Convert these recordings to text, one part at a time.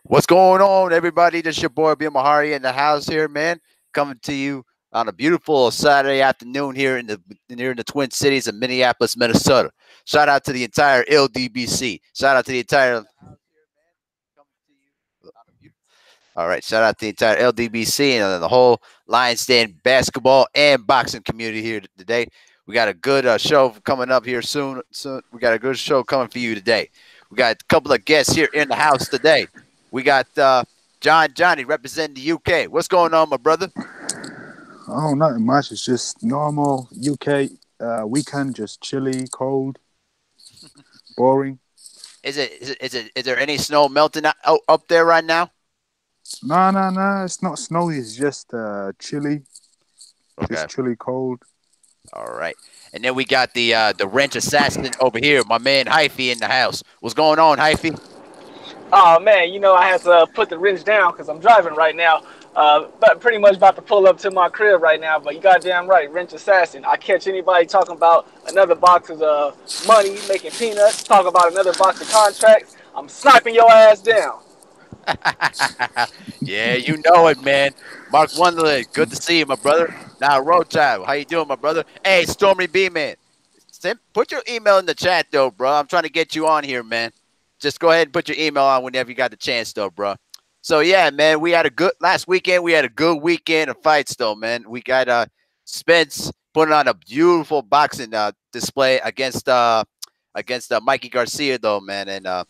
What's going on, everybody? This is your boy, B. Mahari, in the house here, man. Coming to you on a beautiful Saturday afternoon here in the Twin Cities of Minneapolis, Minnesota. Shout out to the entire LDBC. Shout out to the entire. All right, shout out to the entire LDBC and the whole Lions Den basketball and boxing community here today. We got a good show coming up here soon. We got a good show coming for you today. We got a couple of guests here in the house today. We got Johnny representing the UK. What's going on, my brother? Oh, nothing much. It's just normal UK weekend, just chilly, cold, boring. Is there any snow melting up there right now? No, no, no. It's not snowy. It's just chilly, Okay. just chilly, cold. All right. And then we got the wrench assassin over here, my man Hyphy in the house. What's going on, Hyphy? Oh man, I had to put the wrench down because I'm driving right now. But pretty much about to pull up to my crib right now. But you goddamn right, wrench assassin. I catch anybody talking about another box of money, making peanuts, talk about another box of contracts. I'm sniping your ass down. Yeah, you know it, man. Mark Wonderland, good to see you, my brother. Now, Road Child, how you doing, my brother? Hey, Stormy B, man. Put your email in the chat, though, bro. I'm trying to get you on here, man. Just go ahead and put your email on whenever you got the chance, though, bro. So, yeah, man, last weekend, we had a good weekend of fights, though, man. We got Spence putting on a beautiful boxing display against Mikey Garcia, though, man. And, I'm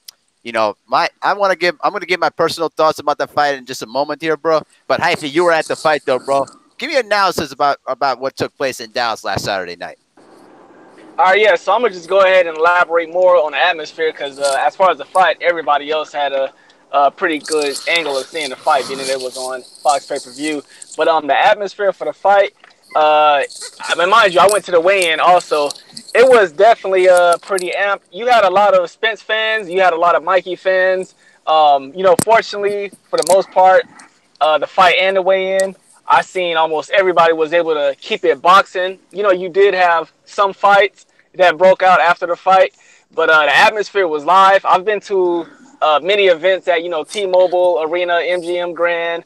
gonna give my personal thoughts about the fight in just a moment here, bro. But Hyphy, you were at the fight though, bro. Give me an analysis about what took place in Dallas last Saturday night. All right, yeah. So I'm gonna just go ahead and elaborate more on the atmosphere because as far as the fight, everybody else had a pretty good angle of seeing the fight, being that it was on Fox pay-per-view. But the atmosphere for the fight, I mean, mind you, I went to the weigh-in also. It was definitely pretty amped. You had a lot of Spence fans. You had a lot of Mikey fans. Fortunately, for the most part, the fight and the weigh-in, I seen almost everybody was able to keep it boxing. You did have some fights that broke out after the fight, but the atmosphere was live. I've been to many events at T-Mobile Arena, MGM Grand,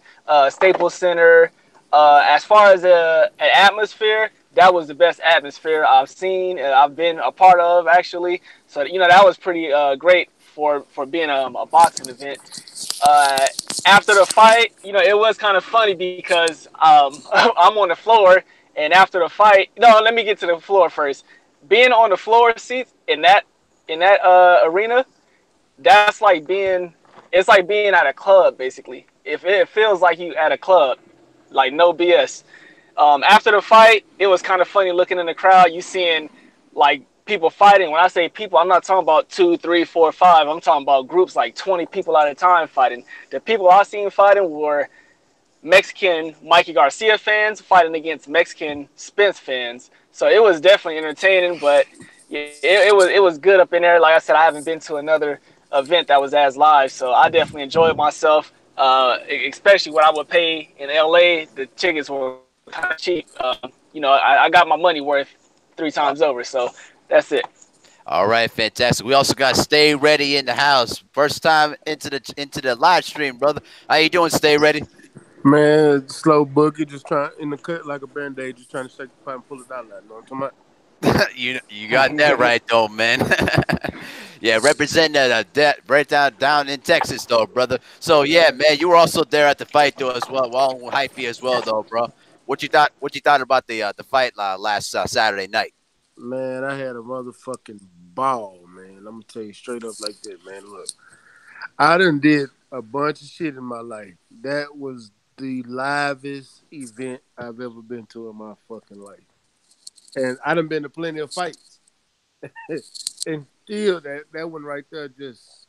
Staples Center. As far as an atmosphere, that was the best atmosphere I've seen and I've been a part of actually. So that was pretty great for being a boxing event. After the fight, it was kind of funny because I'm on the floor, and after the fight, no, let me get to the floor first. Being on the floor seats in that arena, that's it's like being at a club basically. If it feels like you at a club, like no BS. After the fight, it was kind of funny looking in the crowd. You seeing like people fighting. When I say people, I'm not talking about 2, 3, 4, 5. I'm talking about groups like 20 people at a time fighting. The people I seen fighting were Mexican Mikey Garcia fans fighting against Mexican Spence fans. So it was definitely entertaining, but it was good up in there. Like I said, I haven't been to another event that was as live, so I definitely enjoyed myself. Especially what I would pay in LA, the tickets were kind of cheap. I got my money worth 3 times over, so that's it. All right, fantastic. We also got Stay Ready in the house. First time into the live stream, brother. How you doing, Stay Ready? Man, slow boogie, just trying in the cut like a band-aid, just trying to shake the pipe and pull it out. Like, you know what I'm talking about? You got that right though, man. Yeah, representing that right down in Texas though, brother. So yeah, man, you were also there at the fight though as well, along with Hyphy as well though, bro. What you thought? What you thought about the fight last Saturday night? Man, I had a motherfucking ball, man. I'm gonna tell you straight up like that, man. Look, I done did a bunch of shit in my life. That was the livest event I've ever been to in my fucking life. And I done been to plenty of fights. And still that one right there just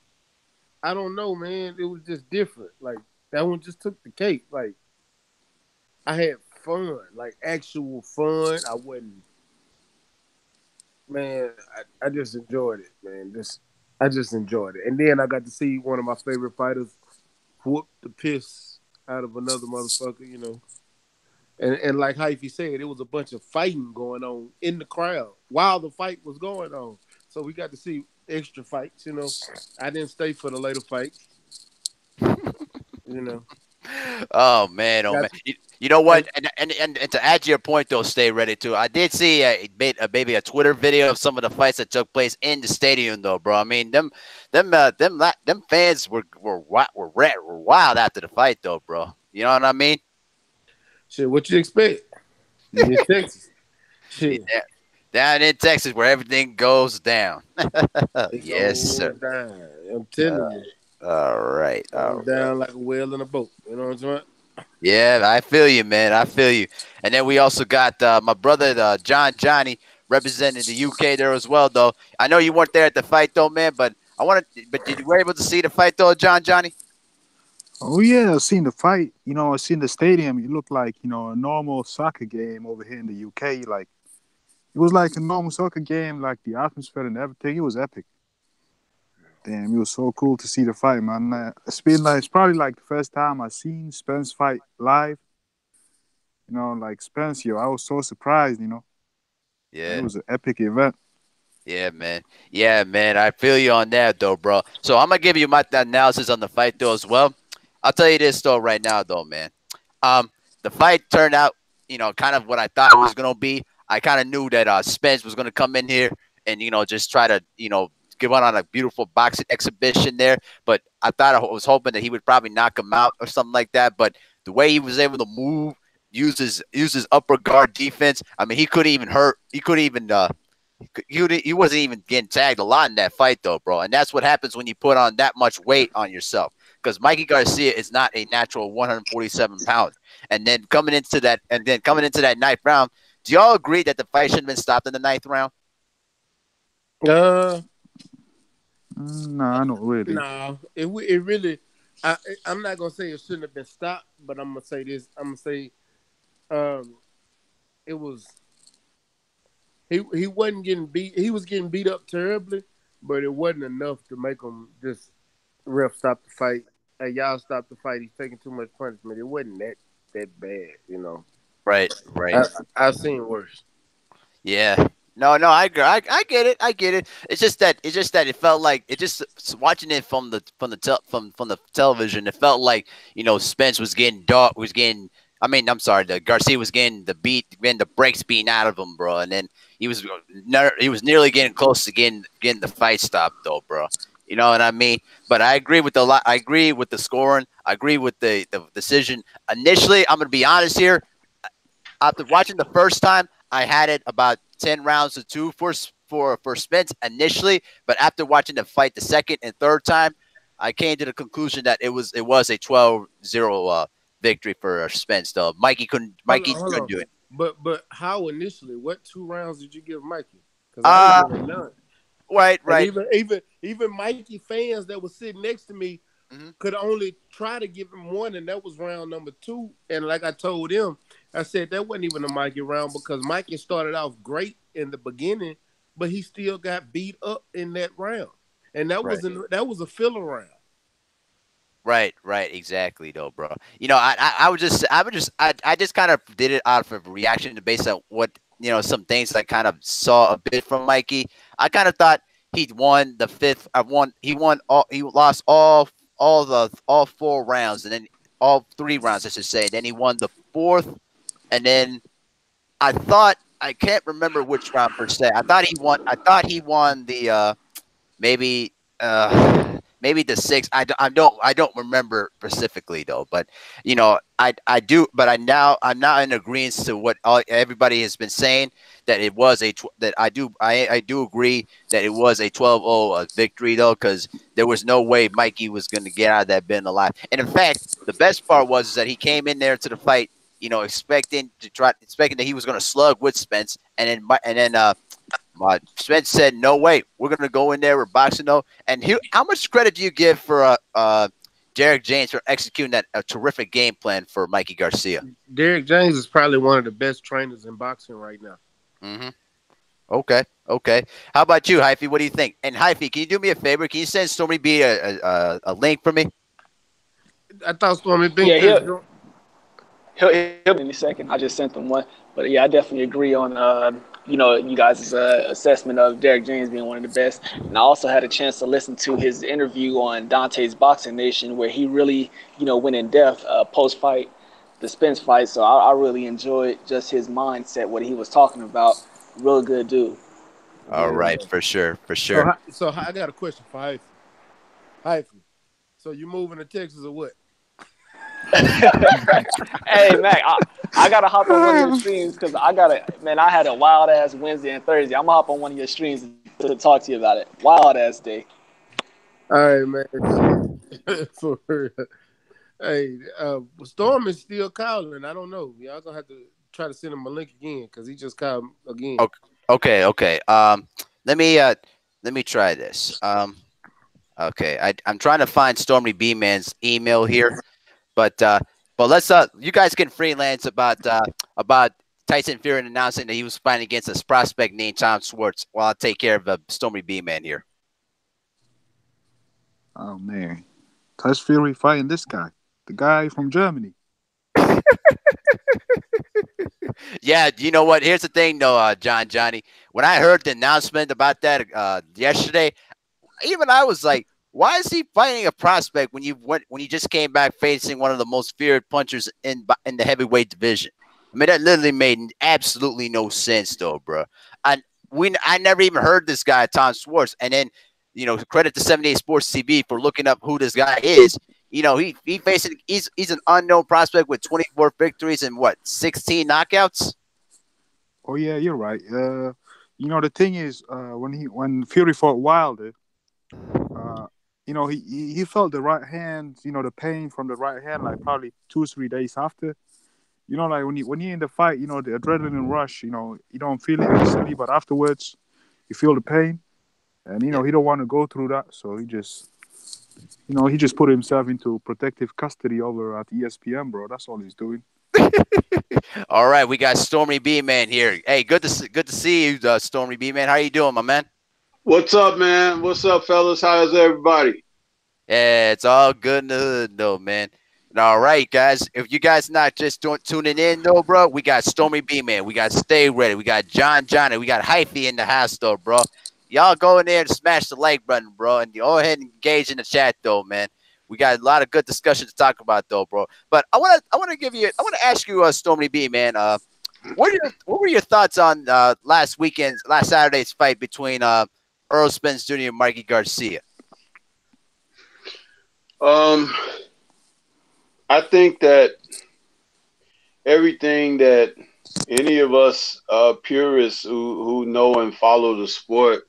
I don't know, man. It was just different. Like that one just took the cake. Like I had fun, like actual fun. I wasn't man, I just enjoyed it, man. I just enjoyed it. And then I got to see one of my favorite fighters whoop the piss out of another motherfucker. And like Hyphy said, it was a bunch of fighting going on in the crowd while the fight was going on. So we got to see extra fights. I didn't stay for the later fights. You know, Oh man, oh man. got You know hey, what? And to add to your point, though, stay ready too. I did see maybe a Twitter video of some of the fights that took place in the stadium, though, bro. I mean, them fans were wild after the fight, though, bro. You know what I mean? shit. What you expect? You in Texas? Yeah, Shit, down in Texas, where everything goes down. it Yes, sir. goes down. I'm telling you, All right, all goes right. down like a whale in a boat. You know what I'm saying? Yeah, I feel you, man. I feel you. And then we also got my brother, Johnny, representing the UK there as well, though. I know you weren't there at the fight, though, man. But but did you were able to see the fight, though, Johnny? Oh yeah, I seen the fight. I seen the stadium. It looked like a normal soccer game over here in the UK. Like it was like a normal soccer game. Like the atmosphere and everything. It was epic. Damn, it was so cool to see the fight, man. It's probably like the first time I seen Spence fight live. Like Spence, yo, I was so surprised. It Yeah. was an epic event. Yeah, man. Yeah, man. I feel you on that, though, bro. So I'm gonna give you my analysis on the fight, though, as well. I'll tell you this, though, right now, though, man. Um, the fight turned out, kind of what I thought it was gonna be. I kind of knew that Spence was gonna come in here and just try to give on a beautiful boxing exhibition there. But I was hoping that he would probably knock him out or something like that. But the way he was able to move, use his upper guard defense. I mean, he couldn't even hurt. He couldn't even he wasn't even getting tagged a lot in that fight, though, bro. And that's what happens when you put on that much weight on yourself. Because Mikey Garcia is not a natural 147 pounds. And then coming into that ninth round, do y'all agree that the fight shouldn't have been stopped in the ninth round? Uh, Nah, not really. no, it really. I'm not gonna say it shouldn't have been stopped, but I'm gonna say this. I'm gonna say, um, it was he wasn't getting beat. He was getting beat up terribly, but it wasn't enough to make him just ref stop the fight. Hey, y'all stop the fight. He's taking too much punishment. It wasn't that bad. Right, I right. I've seen worse. Yeah. No, I agree. I get it. I get it. It's just that it felt like it just watching it from the television. It felt like Spence was getting I mean, I'm sorry, the Garcia was getting getting the brakes beaten out of him, bro. And then he was nearly getting close to getting the fight stopped, though, bro. You know what I mean? But I agree with I agree with the scoring. I agree with the decision. Initially, I'm gonna be honest here. After watching the first time, I had it about 10 rounds to 2 for Spence initially, but after watching the fight the second and third time, I came to the conclusion that it was a 12-0 victory for Spence. Though Mikey Hold couldn't on. do it. But how initially? What 2 rounds did you give Mikey? Because I ain't Uh giving none. right, And right. even Mikey fans that was sitting next to me Hmm. could only try to give him one, and that was round number 2. And like I told him, I said that wasn't even a Mikey round because Mikey started off great in the beginning, but he still got beat up in that round, and Right. that was a filler round. Right, exactly, though, bro. I just kind of did it out of reaction to based on what some things I kind of saw a bit from Mikey. I kind of thought he won the fifth. He lost all 4 rounds, and then all 3 rounds, I should say. And then he won the fourth, and then I can't remember which round per se. I thought he won the maybe maybe the sixth. I don't remember specifically, though, but I do. But I'm now in agreement to what everybody has been saying, that it was that I do agree that it was a 12-0 victory, though, because there was no way Mikey was going to get out of that bin alive. And in fact, the best part was that he came in there to the fight, expecting that he was going to slug with Spence, and then Spence said, "No way, we're gonna go in there. We're boxing, though." And how much credit do you give for Derek James for executing that a terrific game plan for Mikey Garcia? Derek James is probably one of the best trainers in boxing right now. Hmm. Okay, okay. How about you, Hyphy? What do you think? And Hyphy, can you do me a favor? Can you send Stormy B a link for me? I thought Stormy Yeah, Bink he'll be in a second. I just sent them one, but yeah, I definitely agree on you guys' assessment of Derek James being one of the best. And I also had a chance to listen to his interview on Dante's Boxing Nation, where he really, went in depth post fight, the Spence fight. So I really enjoyed just his mindset, what he was talking about. Real good dude. All Yeah. right, for sure, for So, sure. I got a question for Hyphen. Hyphen. So you moving to Texas or what? Hey Mac, I gotta hop on one of your streams because I had a wild ass Wednesday and Thursday. I'm gonna hop on one of your streams to talk to you about it. Wild ass day. All right, man. Shit. For real. Hey, Storm is still calling. I don't know. Y'all gonna have to try to send him a link again because he just called again. Okay. Let me try this. Okay. I'm trying to find Stormy B Man's email here, but let's you guys can freelance about Tyson Fury announcing that he was fighting against a prospect named Tom Schwartz while I take care of Stormy B Man here. Oh man, Tyson Fury fighting this guy, the guy from Germany. Yeah, you know what? Here's the thing, though, Johnny. When I heard the announcement about that yesterday, even I was like, "Why is he fighting a prospect when you just came back facing one of the most feared punchers in the heavyweight division?" I mean, that literally made absolutely no sense, though, bro. I never even heard this guy, Tom Schwartz, and then credit to 78 Sports TV for looking up who this guy is. He's an unknown prospect with 24 victories and 16 knockouts. Oh yeah, you're right. The thing is, when Fury fought Wilder, he felt the right hand, the pain from the right hand, like probably 2-3 days after. Like when you're in the fight, the adrenaline rush, you don't feel it instantly, but afterwards, you feel the pain, and he don't want to go through that, so he just put himself into protective custody over at ESPN, bro. That's all he's doing. All right, we got Stormy B Man here. Hey, good to see you, Stormy B Man. How you doing, my man? What's up, man? What's up, fellas? How's everybody? Yeah, it's all good in the hood, though, man. And all right, guys. If you guys not just tuning in, though, bro, we got Stormy B Man. We got Stay Ready. We got Johnny. We got Hyphy in the house, though, bro. Y'all go in there and smash the like button, bro, and go ahead and engage in the chat, though, man. We got a lot of good discussion to talk about, though, bro. But I want to ask you, Stormy B, man. What were your thoughts on last Saturday's fight between Earl Spence Jr. and Mikey Garcia? I think that everything that any of us purists who know and follow the sport,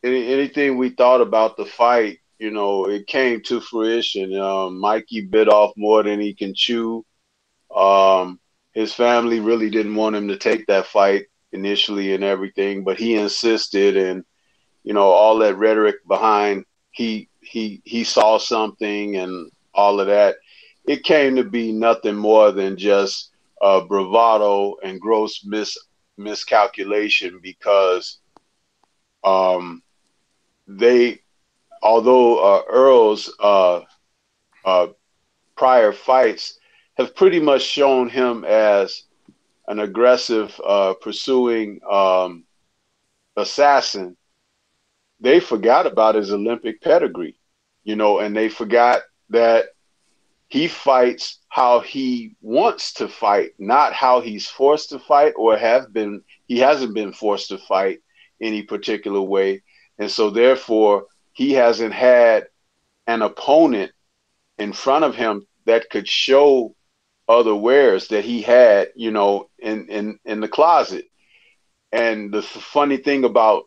anything we thought about the fight, it came to fruition. Mikey bit off more than he can chew. His family really didn't want him to take that fight initially and everything, but he insisted, and all that rhetoric behind he saw something and all of that. It came to be nothing more than just bravado and gross miscalculation because although Earl's prior fights have pretty much shown him as an aggressive, pursuing assassin, they forgot about his Olympic pedigree, and they forgot that he fights how he wants to fight, not how he's forced to fight or he hasn't been forced to fight any particular way. And so therefore he hasn't had an opponent in front of him that could show other wares that he had, in the closet. And the funny thing about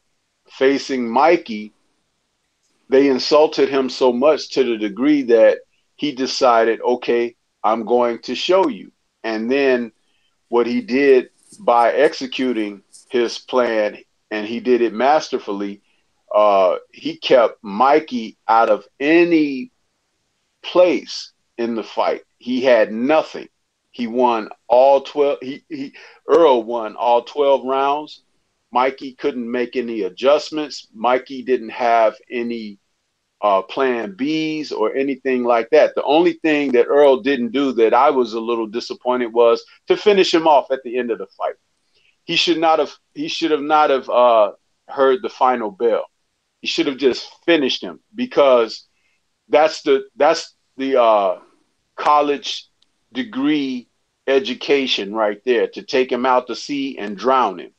facing Mikey, they insulted him so much to the degree that he decided, okay, I'm going to show you. And then what he did by executing his plan, and he did it masterfully, he kept Mikey out of any place in the fight. He had nothing. He won all 12. Earl won all 12 rounds. Mikey couldn't make any adjustments. Mikey didn't have any plan Bs or anything like that. The only thing that Earl didn't do that I was a little disappointed was to finish him off at the end of the fight. He should have not have heard the final bell. He should have just finished him, because that's the college degree education right there, to take him out to sea and drown him.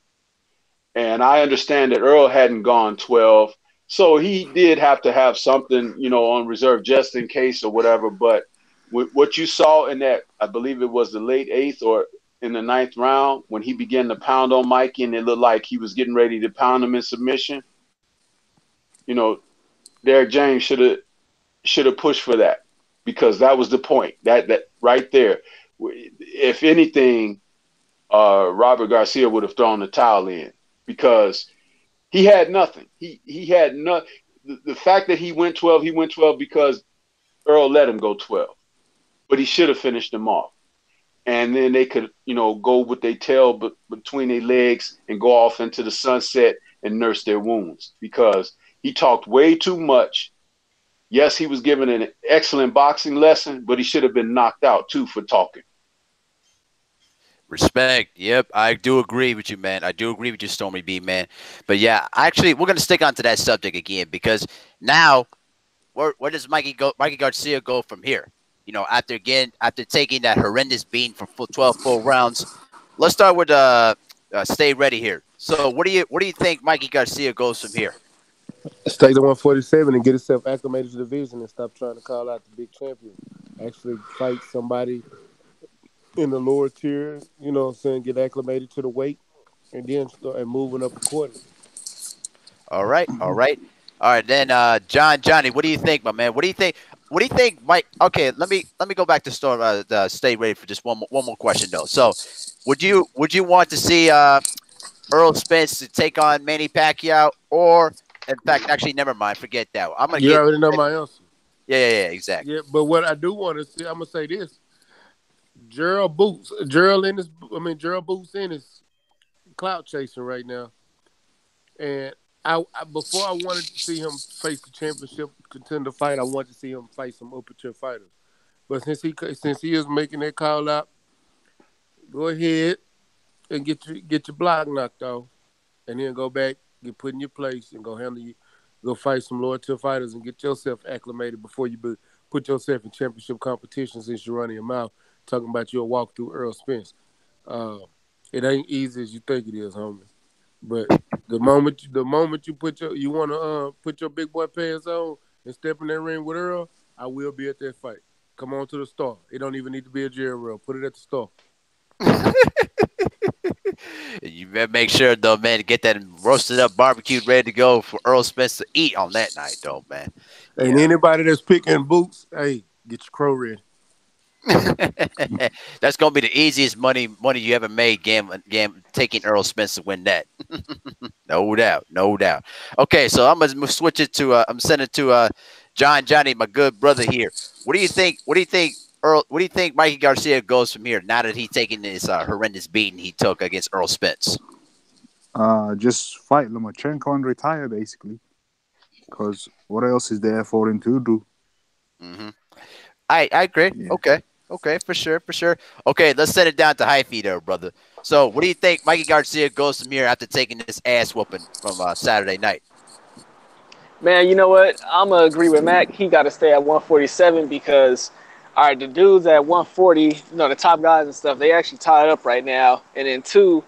And I understand that Earl hadn't gone 12, so he did have to have something, on reserve just in case or whatever. But what you saw in that, I believe it was the late eighth or in the ninth round, when he began to pound on Mikey, and it looked like he was getting ready to pound him in submission, Derek James should have pushed for that, because that was the point. That right there. If anything, Robert Garcia would have thrown the towel in, because he had nothing. He had no. The fact that he went 12 because Earl let him go 12, but he should have finished him off, and then they could, go with their tail between their legs and go off into the sunset and nurse their wounds, because he talked way too much. Yes, he was given an excellent boxing lesson, but he should have been knocked out too for talking. Respect. Yep, I do agree with you, man. I do agree with you, Stormy B, man. But yeah, actually, we're gonna stick on to that subject again, because now, where does Mikey Garcia go from here? After taking that horrendous beating for 12 full rounds. Let's start with stay ready here. So, what do you think Mikey Garcia goes from here? Stay to 147 and get himself acclimated to the division and stop trying to call out the big champion. Actually fight somebody in the lower tier, get acclimated to the weight, and then start moving up accordingly. All right. Then Johnny, what do you think, my man? What do you think, Mike? Okay, let me go back to stay ready for just one more question though. So, would you want to see Earl Spence to take on Manny Pacquiao, or in fact, actually, never mind, forget that. You already know my answer. Yeah, exactly. Yeah, but what I do want to see, I'm gonna say this: Gerald Boots in his clout chasing right now, and I before I wanted to see him face the championship contender fight, I wanted to see him fight some upper tier fighters. But since he is making that call out, go ahead and get your block knocked off, and then go back, get put in your place, and go fight some lower tier fighters and get yourself acclimated before you put yourself in championship competition, since you're running your mouth talking about your walk through Earl Spence. It ain't easy as you think it is, homie. But the moment you put your big boy pants on and step in that ring with Earl, I will be at that fight. Come on to the store. It don't even need to be a jail roll. Put it at the store. You better make sure, though, man, to get that roasted up, barbecued, ready to go for Earl Spence to eat on that night, though, man. And anybody that's picking Boots, hey, get your crow ready. That's gonna be the easiest money you ever made gambling taking Earl Spence to win that. No doubt. Okay, so I'm gonna switch it to I'm sending it to Johnny, my good brother here. What do you think Earl? What do you think Mikey Garcia goes from here now that he's taking this horrendous beating he took against Earl Spence? Just fight Lomachenko and retire, basically. Because what else is there for him to do? Mm-hmm. I agree. Yeah. Okay, for sure. Okay, let's set it down to Hyphy there, brother. So, what do you think Mikey Garcia goes from here after taking this ass whooping from Saturday night? Man, you know what? I'm going to agree with Mac. He got to stay at 147 because, all right, the dudes at 140, the top guys and stuff, they actually tied up right now. And then, two,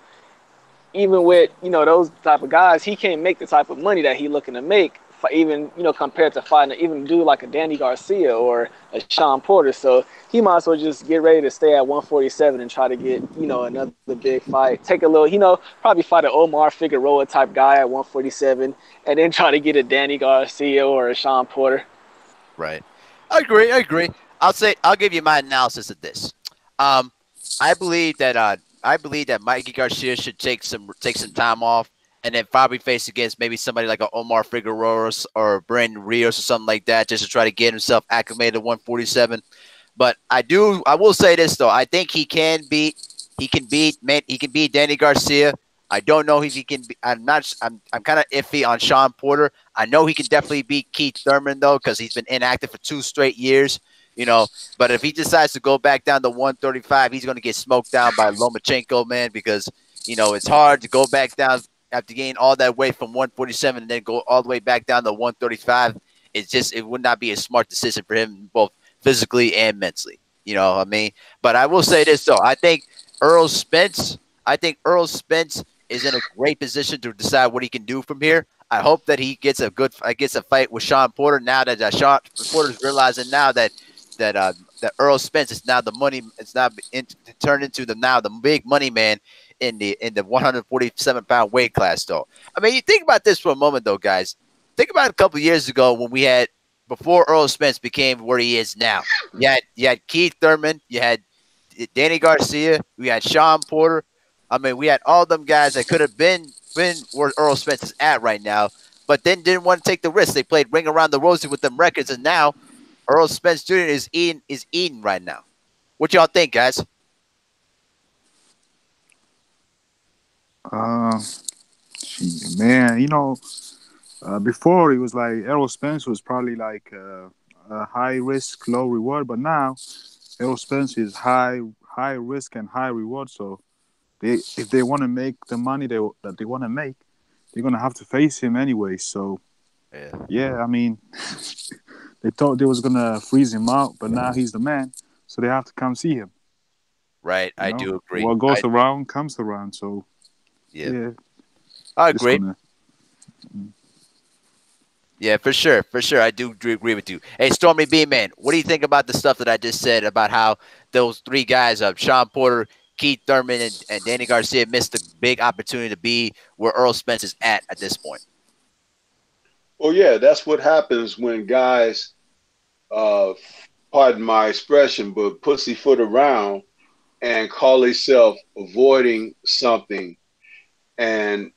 even with, those type of guys, he can't make the type of money that he's looking to make, even, compared to fighting even a dude like a Danny Garcia or a Sean Porter. So he might as well just get ready to stay at 147 and try to get, another big fight. Take a little, probably fight an Omar Figueroa type guy at 147 and then try to get a Danny Garcia or a Sean Porter. Right. I agree. I'll give you my analysis of this. I believe that Mikey Garcia should take some time off and then probably face against maybe somebody like a Omar Figueroa or Brandon Rios or something like that, just to try to get himself acclimated to 147. But I will say this though, I think he can beat Danny Garcia. I don't know if he can. I'm kind of iffy on Sean Porter. I know he can definitely beat Keith Thurman though, because he's been inactive for 2 straight years. But if he decides to go back down to 135, he's going to get smoked down by Lomachenko, man, because It's hard to go back down after gaining all that weight from 147 and then go all the way back down to 135. It would not be a smart decision for him, both physically and mentally. You know what I mean? But I will say this, though. Earl Spence, I think Earl Spence is in a great position to decide what he can do from here. I hope that he gets a fight with Sean Porter now that Sean Porter's realizing now that Earl Spence is now the money. It's now turned into the big money man in the 147-pound weight class. Though, I mean, you think about this for a moment, though, guys. Think about a couple of years ago when before Earl Spence became where he is now. You had Keith Thurman, you had Danny Garcia, we had Sean Porter. I mean, we had all them guys that could have been where Earl Spence is at right now, but then didn't want to take the risk. They played Ring Around the Rosie with them records, and now Earl Spence Jr. is eating right now. What y'all think, guys? Man, before it was like Errol Spence was probably like a high risk, low reward, but now Errol Spence is high risk and high reward. So if they want to make the money that they want to make, they're gonna have to face him anyway. So yeah, I mean, they thought they was gonna freeze him out, but now he's the man, so they have to come see him. Right, I do agree. What goes around comes around. So yeah. I agree. Yeah, for sure. I do agree with you. Hey, Stormy B, man, what do you think about the stuff that I just said about how those three guys, Sean Porter, Keith Thurman, and Danny Garcia, missed a big opportunity to be where Earl Spence is at this point? Well, yeah, that's what happens when guys, pardon my expression, but pussyfoot around and call themselves avoiding something and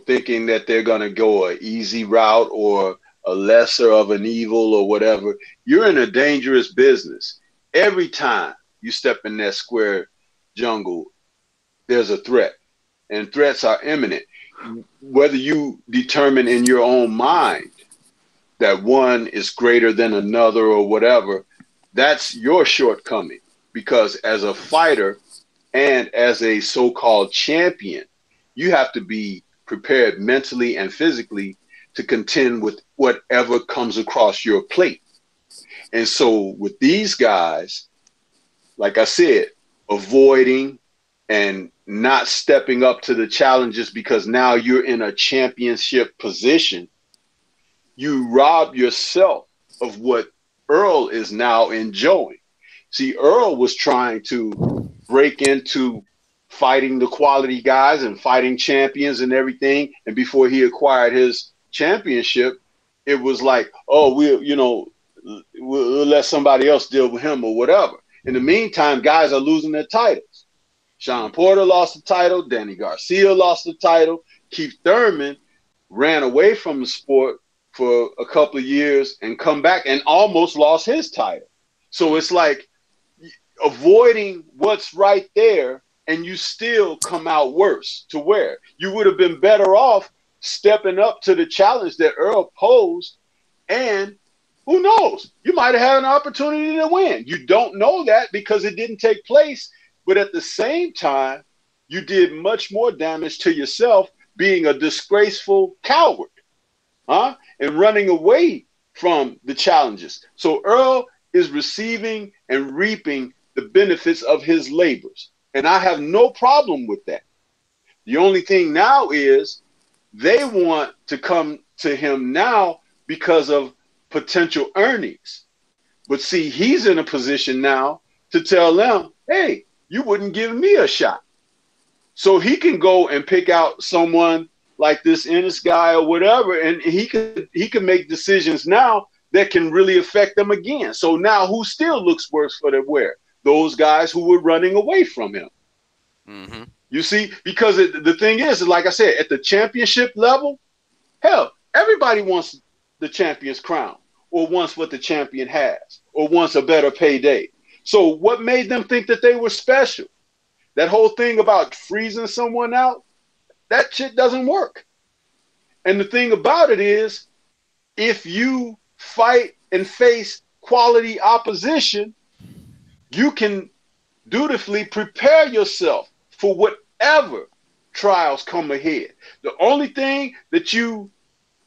thinking that they're going to go an easy route or a lesser of an evil or whatever. You're in a dangerous business. Every time you step in that square jungle, there's a threat, and threats are imminent. Whether you determine in your own mind that one is greater than another or whatever, that's your shortcoming, because as a fighter and as a so-called champion, you have to be prepared mentally and physically to contend with whatever comes across your plate. And so with these guys, like I said, avoiding and not stepping up to the challenges because now you're in a championship position, you rob yourself of what Earl is now enjoying. See, Earl was trying to break into fighting the quality guys and fighting champions and everything. And before he acquired his championship, it was like, oh, we'll let somebody else deal with him or whatever. In the meantime, guys are losing their titles. Sean Porter lost the title. Danny Garcia lost the title. Keith Thurman ran away from the sport for a couple of years and come back and almost lost his title. So it's like avoiding what's right there, and you still come out worse, to where you would have been better off stepping up to the challenge that Earl posed, and who knows, you might have had an opportunity to win. You don't know that because it didn't take place, but at the same time, you did much more damage to yourself being a disgraceful coward, and running away from the challenges. So Earl is receiving and reaping the benefits of his labors. And I have no problem with that. The only thing now is they want to come to him now because of potential earnings. But see, he's in a position now to tell them, hey, you wouldn't give me a shot. So he can go and pick out someone like this Ennis guy or whatever, and he can make decisions now that can really affect them again. So now who still looks worse for the wear? Those guys who were running away from him. Mm-hmm. You see, because the thing is, like I said, at the championship level, hell, everybody wants the champion's crown or wants what the champion has or wants a better payday. So what made them think that they were special? That whole thing about freezing someone out, that shit doesn't work. And the thing about it is, if you fight and face quality opposition, you can dutifully prepare yourself for whatever trials come ahead. The only thing that you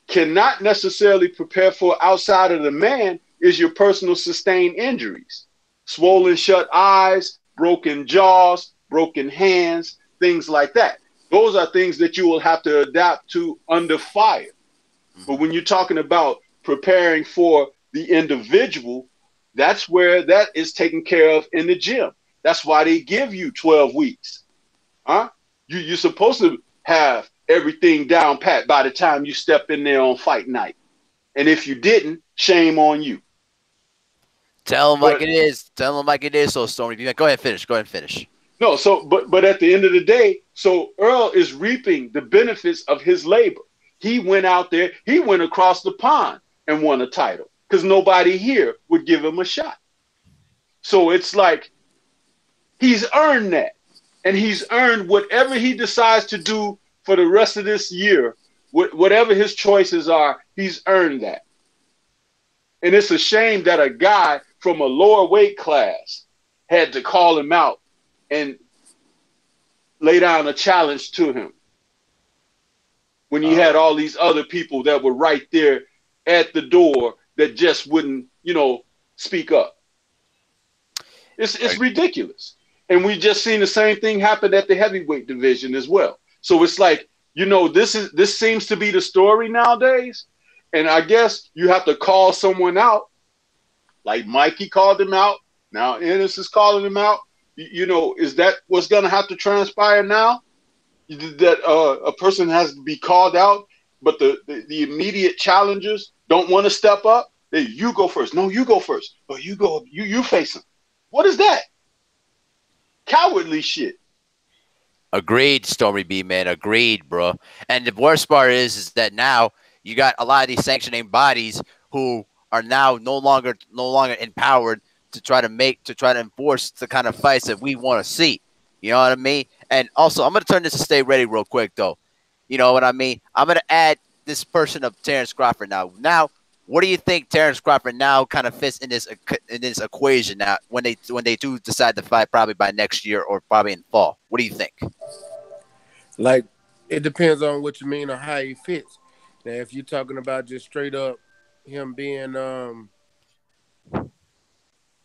cannot necessarily prepare for outside of the man is your personal sustained injuries, swollen shut eyes, broken jaws, broken hands, things like that. Those are things that you will have to adapt to under fire. But when you're talking about preparing for the individual, that's where that is taken care of in the gym. That's why they give you 12 weeks. Huh? You're supposed to have everything down pat by the time you step in there on fight night. And if you didn't, shame on you. Tell them like But it is. Tell them like it is. So Stormy, go ahead and finish. Go ahead and finish. no, so but at the end of the day, so Earl is reaping the benefits of his labor. He went out there, he went across the pond and won a title because nobody here would give him a shot. So it's like he's earned that. And he's earned whatever he decides to do for the rest of this year, whatever his choices are, he's earned that. And it's a shame that a guy from a lower weight class had to call him out and lay down a challenge to him when he had all these other people that were right there at the door that just wouldn't, speak up. It's ridiculous. And we just seen the same thing happen at the heavyweight division as well. So it's like, this seems to be the story nowadays. And I guess you have to call someone out. Like Mikey called him out. Now Ennis is calling him out. Is that what's going to have to transpire now? That a person has to be called out, but the immediate challengers don't want to step up? Hey, you go first. No, you go first. Or you face him. What is that? Cowardly shit. Agreed, Stormy B, man. Agreed, bro. And the worst part is that now you got a lot of these sanctioning bodies who are now no longer empowered to try to enforce the kind of fights that we want to see. You know what I mean? And also, I'm gonna turn this to Stay Ready real quick, though. You know what I mean? I'm gonna add this person of Terrence Crawford now. Now, what do you think Terrence Crawford now kind of fits in this equation now when they do decide to fight probably by next year or probably in fall? What do you think? Like, it depends on what you mean or how he fits. Now, if you're talking about just straight up him being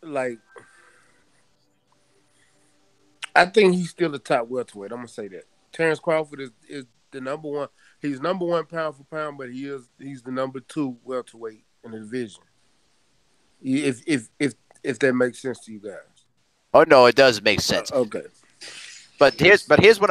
like, I think he's still the top welterweight. I'm gonna say that Terrence Crawford is the number one. He's number one pound for pound, but he's the number two welterweight in the division. If that makes sense to you guys. Oh no, it does make sense. Okay. But here's what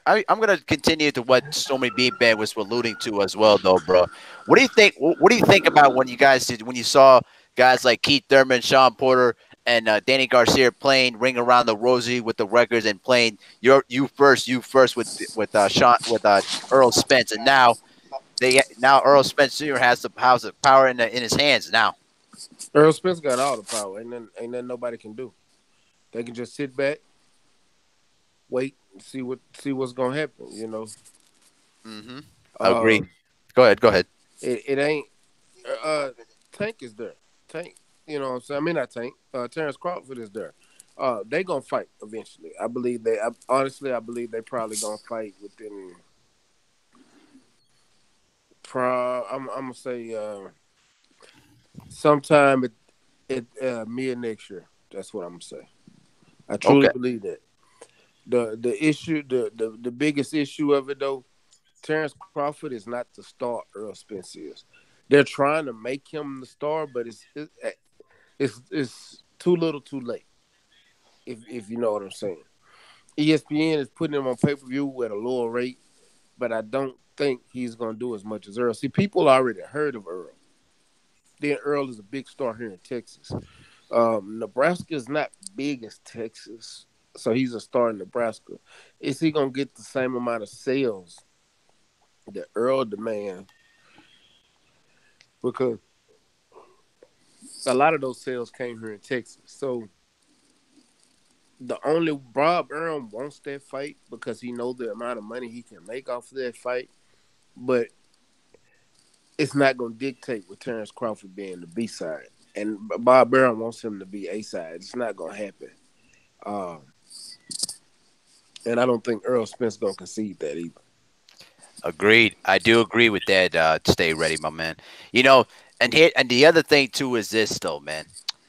I'm gonna continue to what Stormy B Band was alluding to as well, though, bro. What do you think? What do you think about when you saw guys like Keith Thurman, Sean Porter, and Danny Garcia playing Ring Around the Rosie with the records and playing you first with Earl Spence, and now Earl Spence Jr. has the power in his hands now. Earl Spence got all the power, ain't nothing nobody can do. They can just sit back, wait, and see what's gonna happen. Mm-hmm. Agree. Go ahead. It ain't. Tank is there. Tank. You know what I'm saying? I mean, not Tank. Terrence Crawford is there. They gonna fight eventually. I believe they. Honestly, I believe they probably gonna fight within. I'm gonna say sometime at mid next year. That's what I'm gonna say. I truly believe that. The issue, the biggest issue of it though, Terrence Crawford is not the star Earl Spence is. They're trying to make him the star, but it's too little, too late. If you know what I'm saying. ESPN is putting him on pay-per-view at a lower rate, but I don't think he's going to do as much as Earl. See, people already heard of Earl. Then Earl is a big star here in Texas. Nebraska is not big as Texas, so he's a star in Nebraska. Is he going to get the same amount of sales that Earl demands? Because a lot of those sales came here in Texas. So the only Bob Earl wants that fight because he knows the amount of money he can make off of that fight. But it's not going to dictate with Terrence Crawford being the B side. And Bob Earl wants him to be A side. It's not going to happen. And I don't think Earl Spence gonna concede that either. Agreed. I do agree with that. Stay ready, my man. You know, and the other thing too is this though, man.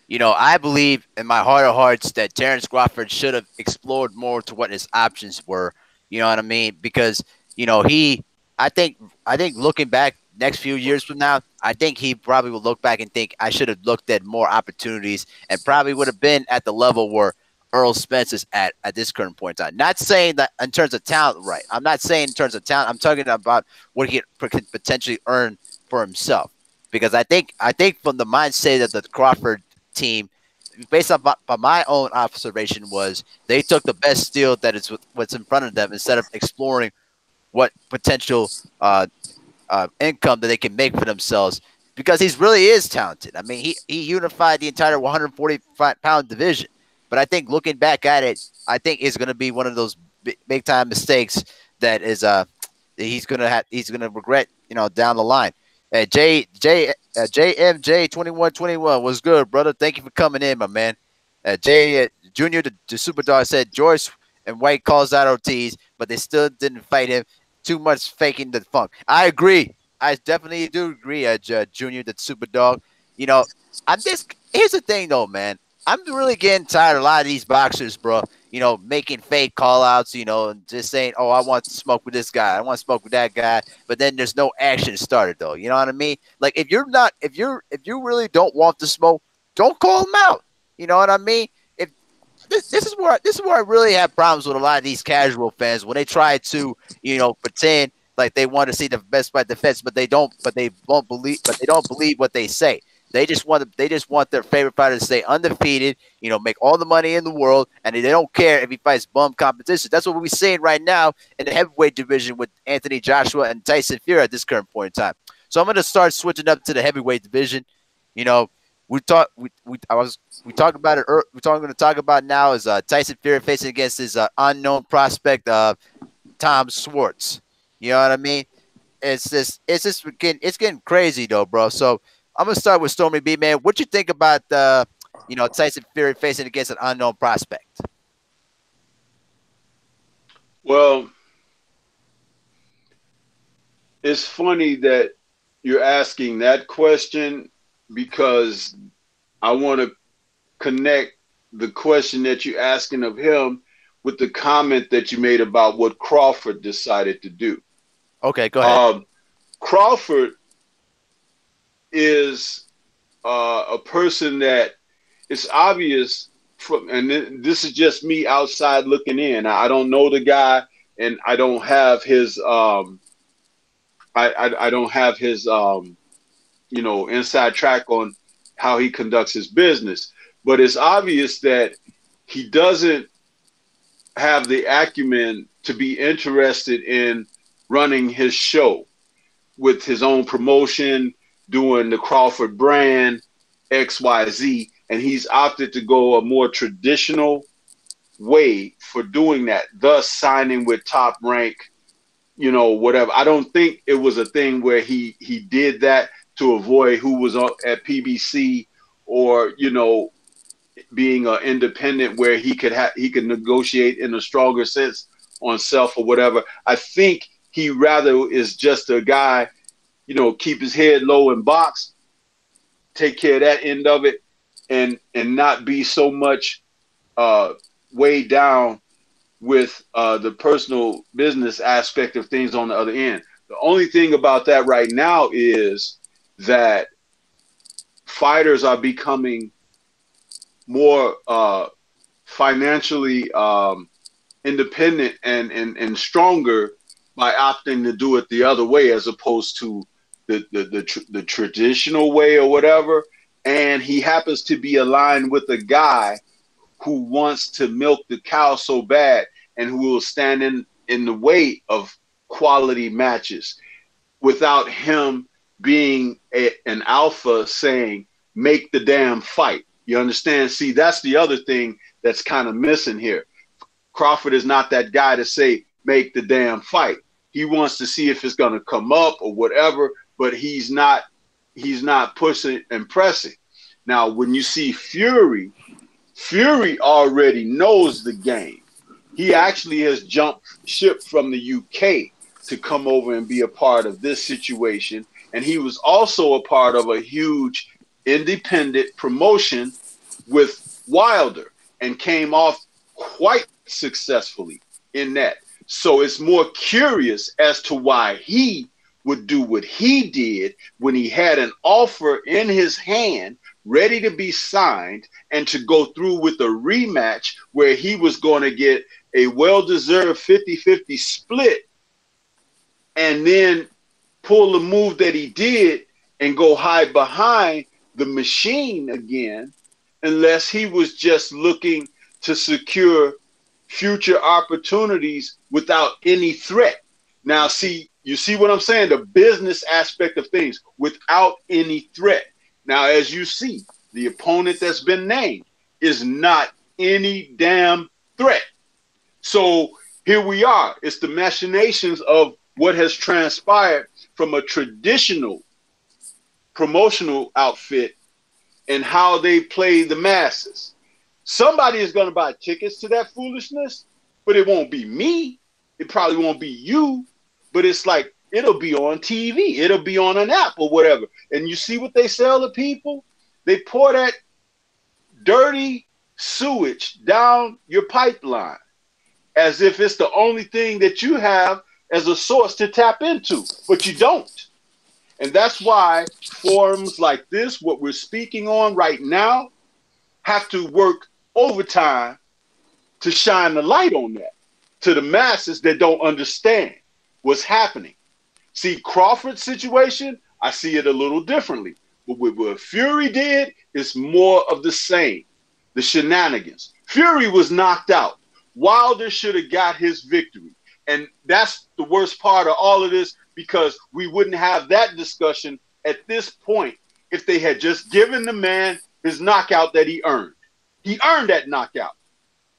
You know, I believe in my heart of hearts that Terrence Crawford should have explored more to what his options were. You know what I mean? Because you know I think, I think looking back next few years from now, I think he probably will look back and think I should have looked at more opportunities and probably would have been at the level where Earl Spence is at this current point in time. Not saying that in terms of talent, right? I'm not saying in terms of talent. I'm talking about what he could potentially earn for himself. Because I think from the mindset of the Crawford team, based on my own observation, was they took the best deal that is what's in front of them instead of exploring what potential income that they can make for themselves because he really is talented. I mean, he unified the entire 145-pound division. But I think looking back at it, I think it's going to be one of those big time mistakes that is he's gonna regret, you know, down the line. JMJ 2121 was good, brother. Thank you for coming in, my man. J Junior the Superdog said Joyce and White calls out Ortiz, but they still didn't fight him. Too much faking the funk. I agree. I definitely do agree, Junior the Superdog. You know, I'm just here's the thing though, man. I'm really getting tired of a lot of these boxers, bro. You know, making fake call outs, you know, and just saying, oh, I want to smoke with this guy. I want to smoke with that guy. But then there's no action started, though. You know what I mean? Like, if you really don't want to smoke, don't call him out. You know what I mean? If this is where I really have problems with a lot of these casual fans when they try to, you know, pretend like they want to see the best fight defense, but they don't, but they don't believe what they say. They just want their favorite fighter to stay undefeated, you know, make all the money in the world, and they don't care if he fights bum competition. That's what we're seeing right now in the heavyweight division with Anthony Joshua and Tyson Fury at this current point in time. So I'm going to start switching up to the heavyweight division. You know, we talked about it. We're going to talk about now is Tyson Fury facing against his unknown prospect, Tom Schwartz. You know what I mean? It's getting crazy though, bro. So I'm gonna start with Stormy B, man. What you think about you know, Tyson Fury facing against an unknown prospect? Well, it's funny that you're asking that question because I want to connect the question that you're asking of him with the comment that you made about what Crawford decided to do. Okay, go ahead. Crawford is a person that it's obvious from, and this is just me outside looking in. I don't know the guy, and I don't have his I don't have his you know, inside track on how he conducts his business. But it's obvious that he doesn't have the acumen to be interested in running his show with his own promotion, doing the Crawford brand, XYZ, and he's opted to go a more traditional way for doing that, thus signing with Top Rank, you know, whatever. I don't think it was a thing where he did that to avoid who was at PBC or, you know, being an independent where he could negotiate in a stronger sense on self or whatever. I think he rather is just a guy, you know, keep his head low and box, take care of that end of it, and not be so much weighed down with the personal business aspect of things on the other end. The only thing about that right now is that fighters are becoming more financially independent and stronger by opting to do it the other way as opposed to the traditional way or whatever. And he happens to be aligned with a guy who wants to milk the cow so bad and who will stand in the way of quality matches without him being an alpha saying, make the damn fight. You understand? See, that's the other thing that's kind of missing here. Crawford is not that guy to say, make the damn fight. He wants to see if it's going to come up or whatever, but he's not pushing and pressing. Now, when you see Fury already knows the game. He actually has jumped ship from the UK to come over and be a part of this situation. And he was also a part of a huge independent promotion with Wilder and came off quite successfully in that. So it's more curious as to why he would do what he did when he had an offer in his hand ready to be signed and to go through with a rematch where he was going to get a well-deserved 50-50 split and then pull the move that he did and go hide behind the machine again, unless he was just looking to secure future opportunities without any threat. Now, you see what I'm saying? The business aspect of things without any threat. Now, as you see, the opponent that's been named is not any damn threat. So here we are. It's the machinations of what has transpired from a traditional promotional outfit and how they play the masses. Somebody is going to buy tickets to that foolishness, but it won't be me. It probably won't be you, but it's like, it'll be on TV. It'll be on an app or whatever. And you see what they sell to people? They pour that dirty sewage down your pipeline as if it's the only thing that you have as a source to tap into, but you don't. And that's why forums like this, what we're speaking on right now, have to work overtime to shine the light on that to the masses that don't understand what's happening. See, Crawford's situation, I see it a little differently. But what Fury did is more of the same, the shenanigans. Fury was knocked out. Wilder should have got his victory. And that's the worst part of all of this, because we wouldn't have that discussion at this point if they had just given the man his knockout that he earned. He earned that knockout.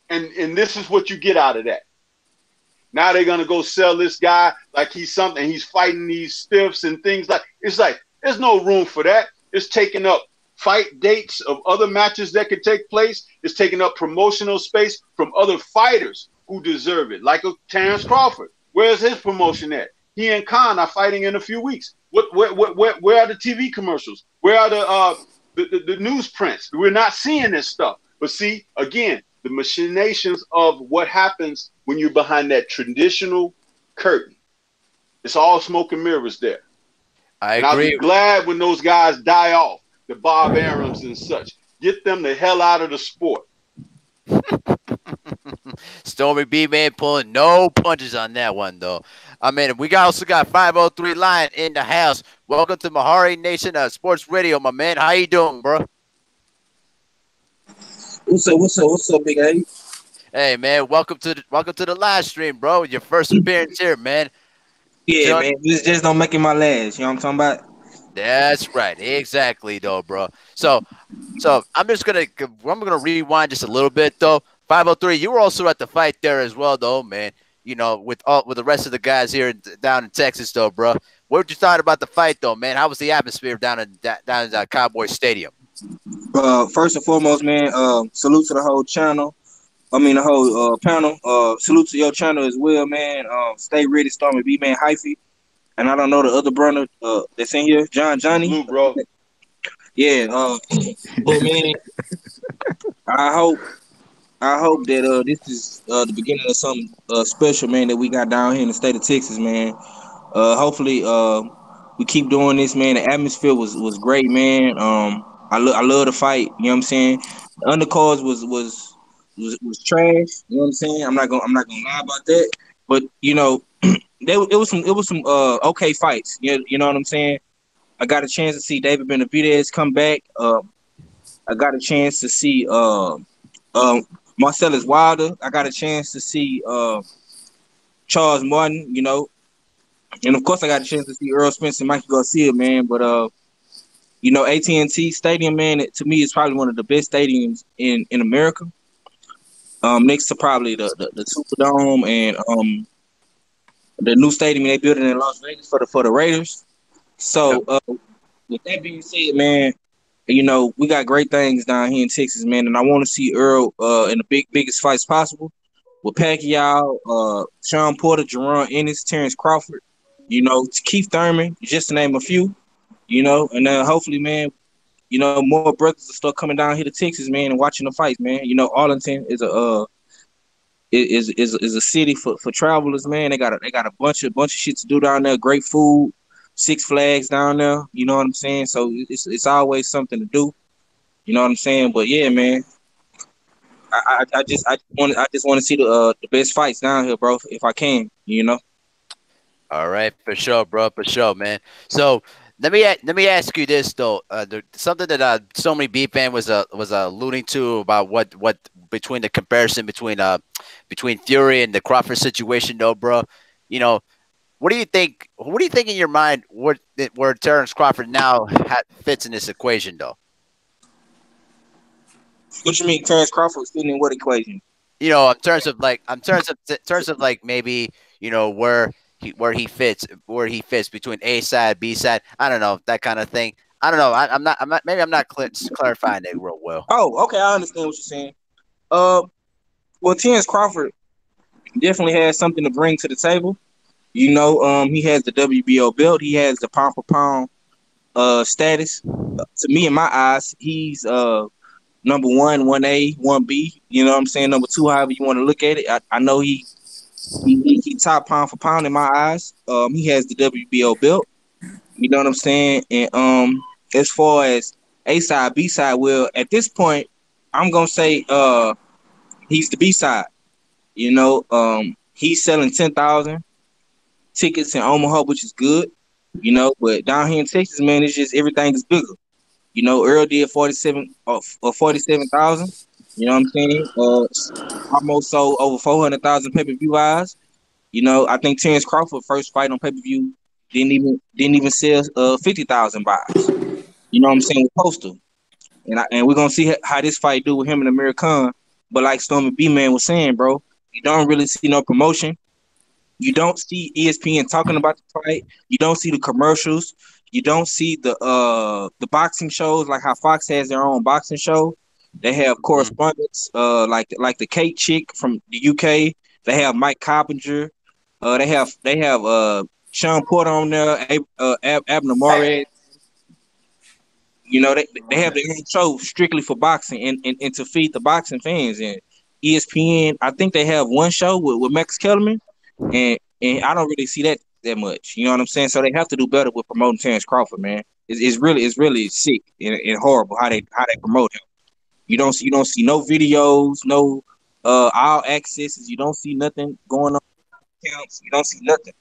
And this is what you get out of that. Now they're going to go sell this guy like he's something. He's fighting these stiffs and things like, it's like, there's no room for that. It's taking up fight dates of other matches that could take place. It's taking up promotional space from other fighters who deserve it, like a Terrence Crawford. Where's his promotion at? He and Khan are fighting in a few weeks. Where are the TV commercials? Where are the newsprints? We're not seeing this stuff. But see, again, the machinations of what happens when you're behind that traditional curtain. It's all smoke and mirrors there. I agree. And I'll be glad when those guys die off, the Bob Arums and such. Get them the hell out of the sport. Stormy B, man, pulling no punches on that one, though. I mean, we also got 503 Lion in the house. Welcome to MehariNation Sports Radio, my man. How you doing, bro? What's up, Big A? Hey, man, welcome to the live stream, bro. Your first appearance here, man. Yeah, man, just don't make it my last. You know what I'm talking about? That's right, exactly, though, bro. So I'm gonna rewind just a little bit, though. 503, you were also at the fight there as well, though, man. You know, with the rest of the guys here down in Texas, though, bro. What you thought about the fight, though, man? How was the atmosphere down in Cowboy Stadium? First and foremost, man, salute to the whole channel. I mean, the whole panel. Salute to your channel as well, man. Stay ready, Stormy B, man, hyphy. And I don't know the other brother that's in here, Johnny. Salute, bro. Yeah. But man, I hope that this is the beginning of something special, man, that we got down here in the state of Texas, man. Hopefully, we keep doing this, man. The atmosphere was great, man. I love the fight. You know what I'm saying? The undercards was trash. You know what I'm saying? I'm not gonna lie about that. But you know, it was some okay fights. You know what I'm saying? I got a chance to see David Benavidez come back. I got a chance to see Marcellus Wilder. I got a chance to see Charles Martin. You know, and of course I got a chance to see Earl Spence and Mikey Garcia, man. But you know, AT&T Stadium, man, to me is probably one of the best stadiums in America. Next to probably the Superdome and the new stadium they building in Las Vegas for the Raiders. So with that being said, man, you know, we got great things down here in Texas, man, and I want to see Earl in the biggest fights possible. with Pacquiao, Sean Porter, Jerron Ennis, Terrence Crawford, Keith Thurman, just to name a few, and then hopefully, man, more brothers will start coming down here to Texas, man, and watching the fights, man. Arlington is a city for travelers, man. They got a bunch of shit to do down there. Great food, Six Flags down there. You know what I'm saying? So it's always something to do. You know what I'm saying? But yeah, man, I just want to see the best fights down here, bro, if I can. All right, for sure, bro, for sure, man. So let me ask you this though. Something that so many B fan was alluding to about what between the comparison between Fury and the Crawford situation, though, bro. What do you think? What do you think in your mind? Where Terrence Crawford now fits in this equation, though? What you mean, Terrence Crawford fitting in what equation? In terms of like maybe where he fits between A side, B side. I don't know, that kind of thing. I don't know. I'm not. Maybe I'm not clarifying it real well. Oh, okay. I understand what you're saying. Well, Terrence Crawford definitely has something to bring to the table. He has the WBO belt. He has the pound for pound status. To me, in my eyes, he's number 1, 1A, 1B. You know what I'm saying? Number 2, however you want to look at it. I know he top pound for pound in my eyes. He has the WBO belt. You know what I'm saying? And as far as A side, B side, well, at this point, I'm gonna say he's the B side. He's selling 10,000 tickets in Omaha, which is good. But down here in Texas, man, it's just everything is bigger. Earl did 47,000. You know what I'm saying? Almost sold over 400,000 pay-per-view eyes. I think Terrence Crawford first fight on pay-per-view didn't even sell 50,000 buys. You know what I'm saying? With Postal. And we're gonna see how this fight do with him and Amir Khan. But like Stormy B-Man was saying, bro, you don't really see no promotion. You don't see ESPN talking about the fight. You don't see the commercials. You don't see the boxing shows, like how Fox has their own boxing show. They have correspondents, like the Kate chick from the UK. They have Mike Coppinger. They have Sean Porter on there. Abner Morez. They have their own show strictly for boxing and to feed the boxing fans. And ESPN, I think they have one show with Max Kellerman, and I don't really see that much. You know what I'm saying? So they have to do better with promoting Terrence Crawford, man. It's really sick and horrible how they promote him. You don't see no videos, no all accesses. You don't see nothing going on. You don't see nothing.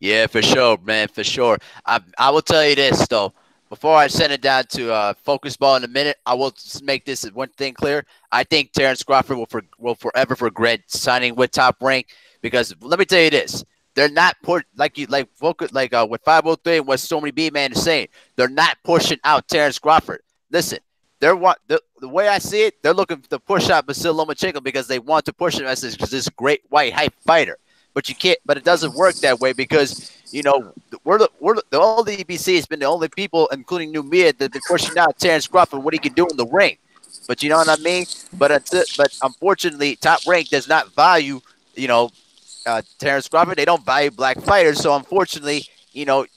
Yeah, for sure, man, for sure. I will tell you this though. Before I send it down to Focus Ball in a minute, I will make this one thing clear. I think Terrence Crawford will forever regret signing with Top Rank, because let me tell you this: they're not with 503 and what so many B man is saying. They're not pushing out Terrence Crawford. Listen, the way I see it, they're looking to push out Vasyl Lomachenko because they want to push him as this great white hype fighter. But you can't. But it doesn't work that way because we're the LDBC has been the only people, including New Media, that have been pushing out Terrence Crawford, what he can do in the ring. But you know what I mean. But unfortunately, Top Rank does not value Terrence Crawford. They don't value black fighters. So unfortunately, not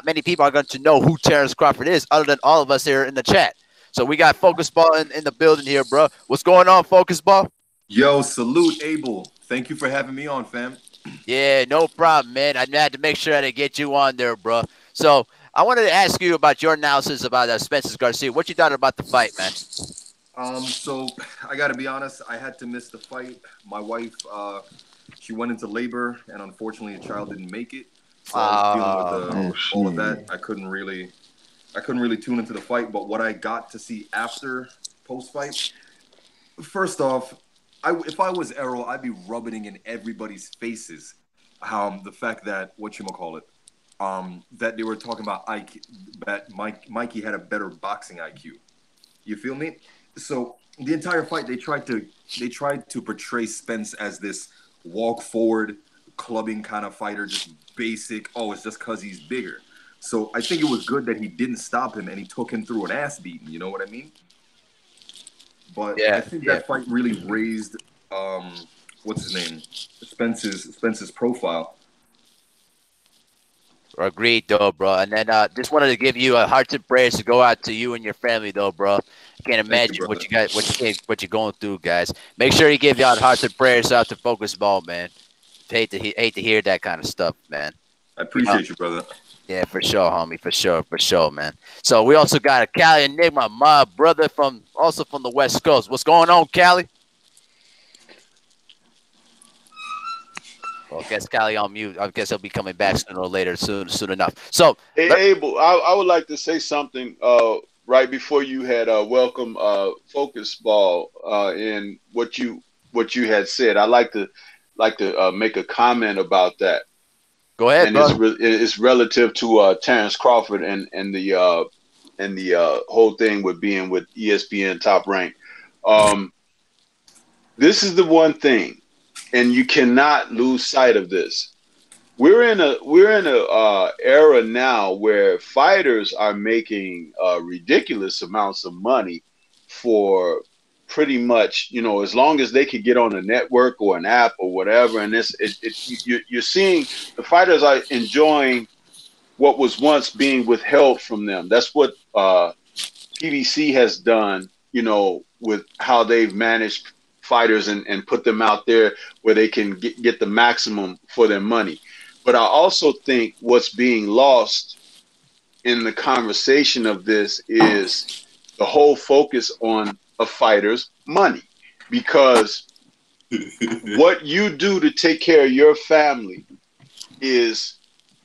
many people are going to know who Terrence Crawford is, other than all of us here in the chat. So we got Focus Ball in the building here, bro. What's going on, Focus Ball? Yo, salute, Abel. Thank you for having me on, fam. Yeah, no problem, man. I had to make sure to get you on there, bro. So I wanted to ask you about your analysis about Spence Garcia. What you thought about the fight, man? So I got to be honest. I had to miss the fight. My wife, she went into labor, and unfortunately, the child didn't make it. So I was dealing with all of that. I couldn't really tune into the fight. But what I got to see after post-fight, first off, if I was Errol, I'd be rubbing in everybody's faces the fact that that they were talking about that Mikey had a better boxing IQ. You feel me? So the entire fight they tried to portray Spence as this walk forward, clubbing kind of fighter, just basic. Oh, it's just because he's bigger. So I think it was good that he didn't stop him and he took him through an ass beating. You know what I mean? but I Yeah, think yeah. that fight really raised what's his name, Spence's profile. Agreed, though, bro. And then just wanted to give you a hearts and prayers to go out to you and your family, though, bro. I can't Thank you, imagine brother. what you're going through, guys. Make sure you give y'all hearts and prayers out to Focus Ball, man. Hate to hear that kind of stuff, man. I You know? appreciate you, brother. Yeah, for sure, homie. For sure, man. So we also got a Cali Enigma, my brother from the West Coast. What's going on, Cali? Well, I guess Cali on mute. I guess he'll be coming back sooner or later, soon enough. So, Hey, Abel, I would like to say something right before you had welcome Focus Ball in what you had said. I like to make a comment about that, go ahead, and bro. it's relative to Terrence Crawford and the whole thing with being with ESPN Top Rank. This is the one thing, and you cannot lose sight of this. We're in a era now where fighters are making ridiculous amounts of money for pretty much, as long as they could get on a network or an app or whatever. And you're seeing the fighters are enjoying what was once being withheld from them. That's what PBC has done, with how they've managed fighters and put them out there where they can get the maximum for their money. But I also think what's being lost in the conversation of this is the whole focus on a fighter's money, because what you do to take care of your family is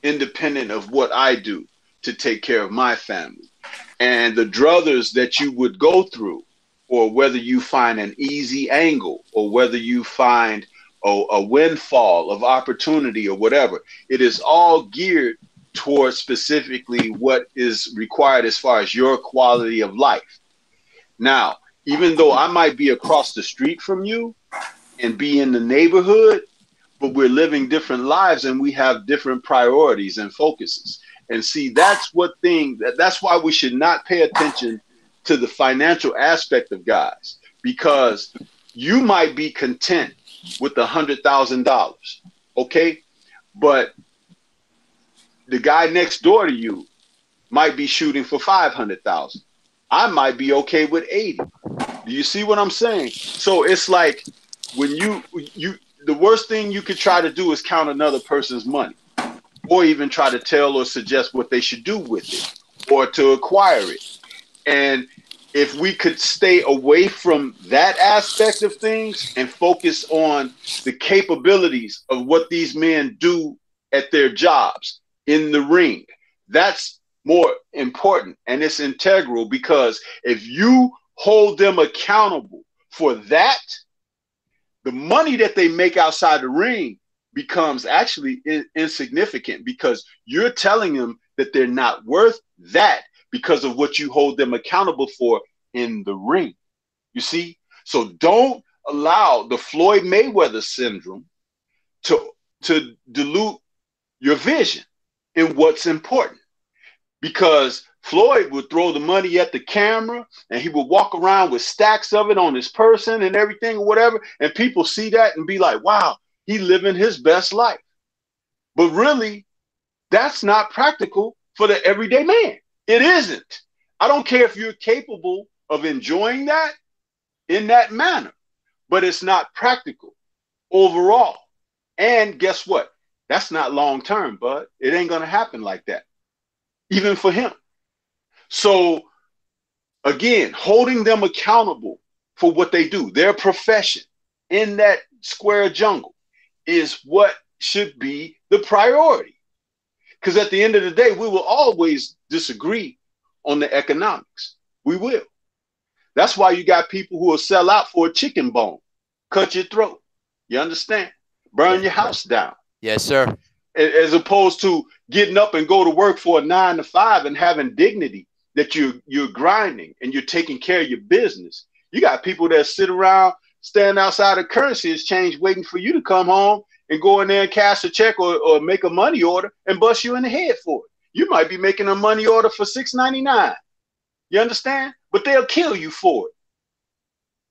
independent of what I do to take care of my family. And the druthers that you would go through, or whether you find an easy angle, or whether you find a windfall of opportunity or whatever, it is all geared towards specifically what is required as far as your quality of life. Now, even though I might be across the street from you and be in the neighborhood, but we're living different lives and we have different priorities and focuses. And see, that's why we should not pay attention to the financial aspect of guys, because you might be content with $100,000, okay? But the guy next door to you might be shooting for 500,000. I might be okay with 80. Do you see what I'm saying? So it's like when the worst thing you could try to do is count another person's money, or even try to tell or suggest what they should do with it or to acquire it. And if we could stay away from that aspect of things and focus on the capabilities of what these men do at their jobs in the ring, that's more important, and it's integral, because if you hold them accountable for that, the money that they make outside the ring becomes actually insignificant, because you're telling them that they're not worth that because of what you hold them accountable for in the ring. You see? So don't allow the Floyd Mayweather syndrome to dilute your vision in what's important. Because Floyd would throw the money at the camera and he would walk around with stacks of it on his person and everything or whatever. And people see that and be like, wow, he's living his best life. But really, that's not practical for the everyday man. It isn't. I don't care if you're capable of enjoying that in that manner, but it's not practical overall. And guess what? That's not long term, bud. It ain't going to happen like that, even for him. So again, holding them accountable for what they do, their profession in that square jungle, is what should be the priority. Because at the end of the day, we will always disagree on the economics. We will. That's why you got people who will sell out for a chicken bone, cut your throat. You understand? Burn your house down. Yes, sir. As opposed to getting up and go to work for a 9 to 5 and having dignity, that you're grinding and you're taking care of your business. You got people that sit around, stand outside of currency exchange waiting for you to come home and go in there and cash a check or make a money order and bust you in the head for it. You might be making a money order for $6.99. You understand? But they'll kill you for it.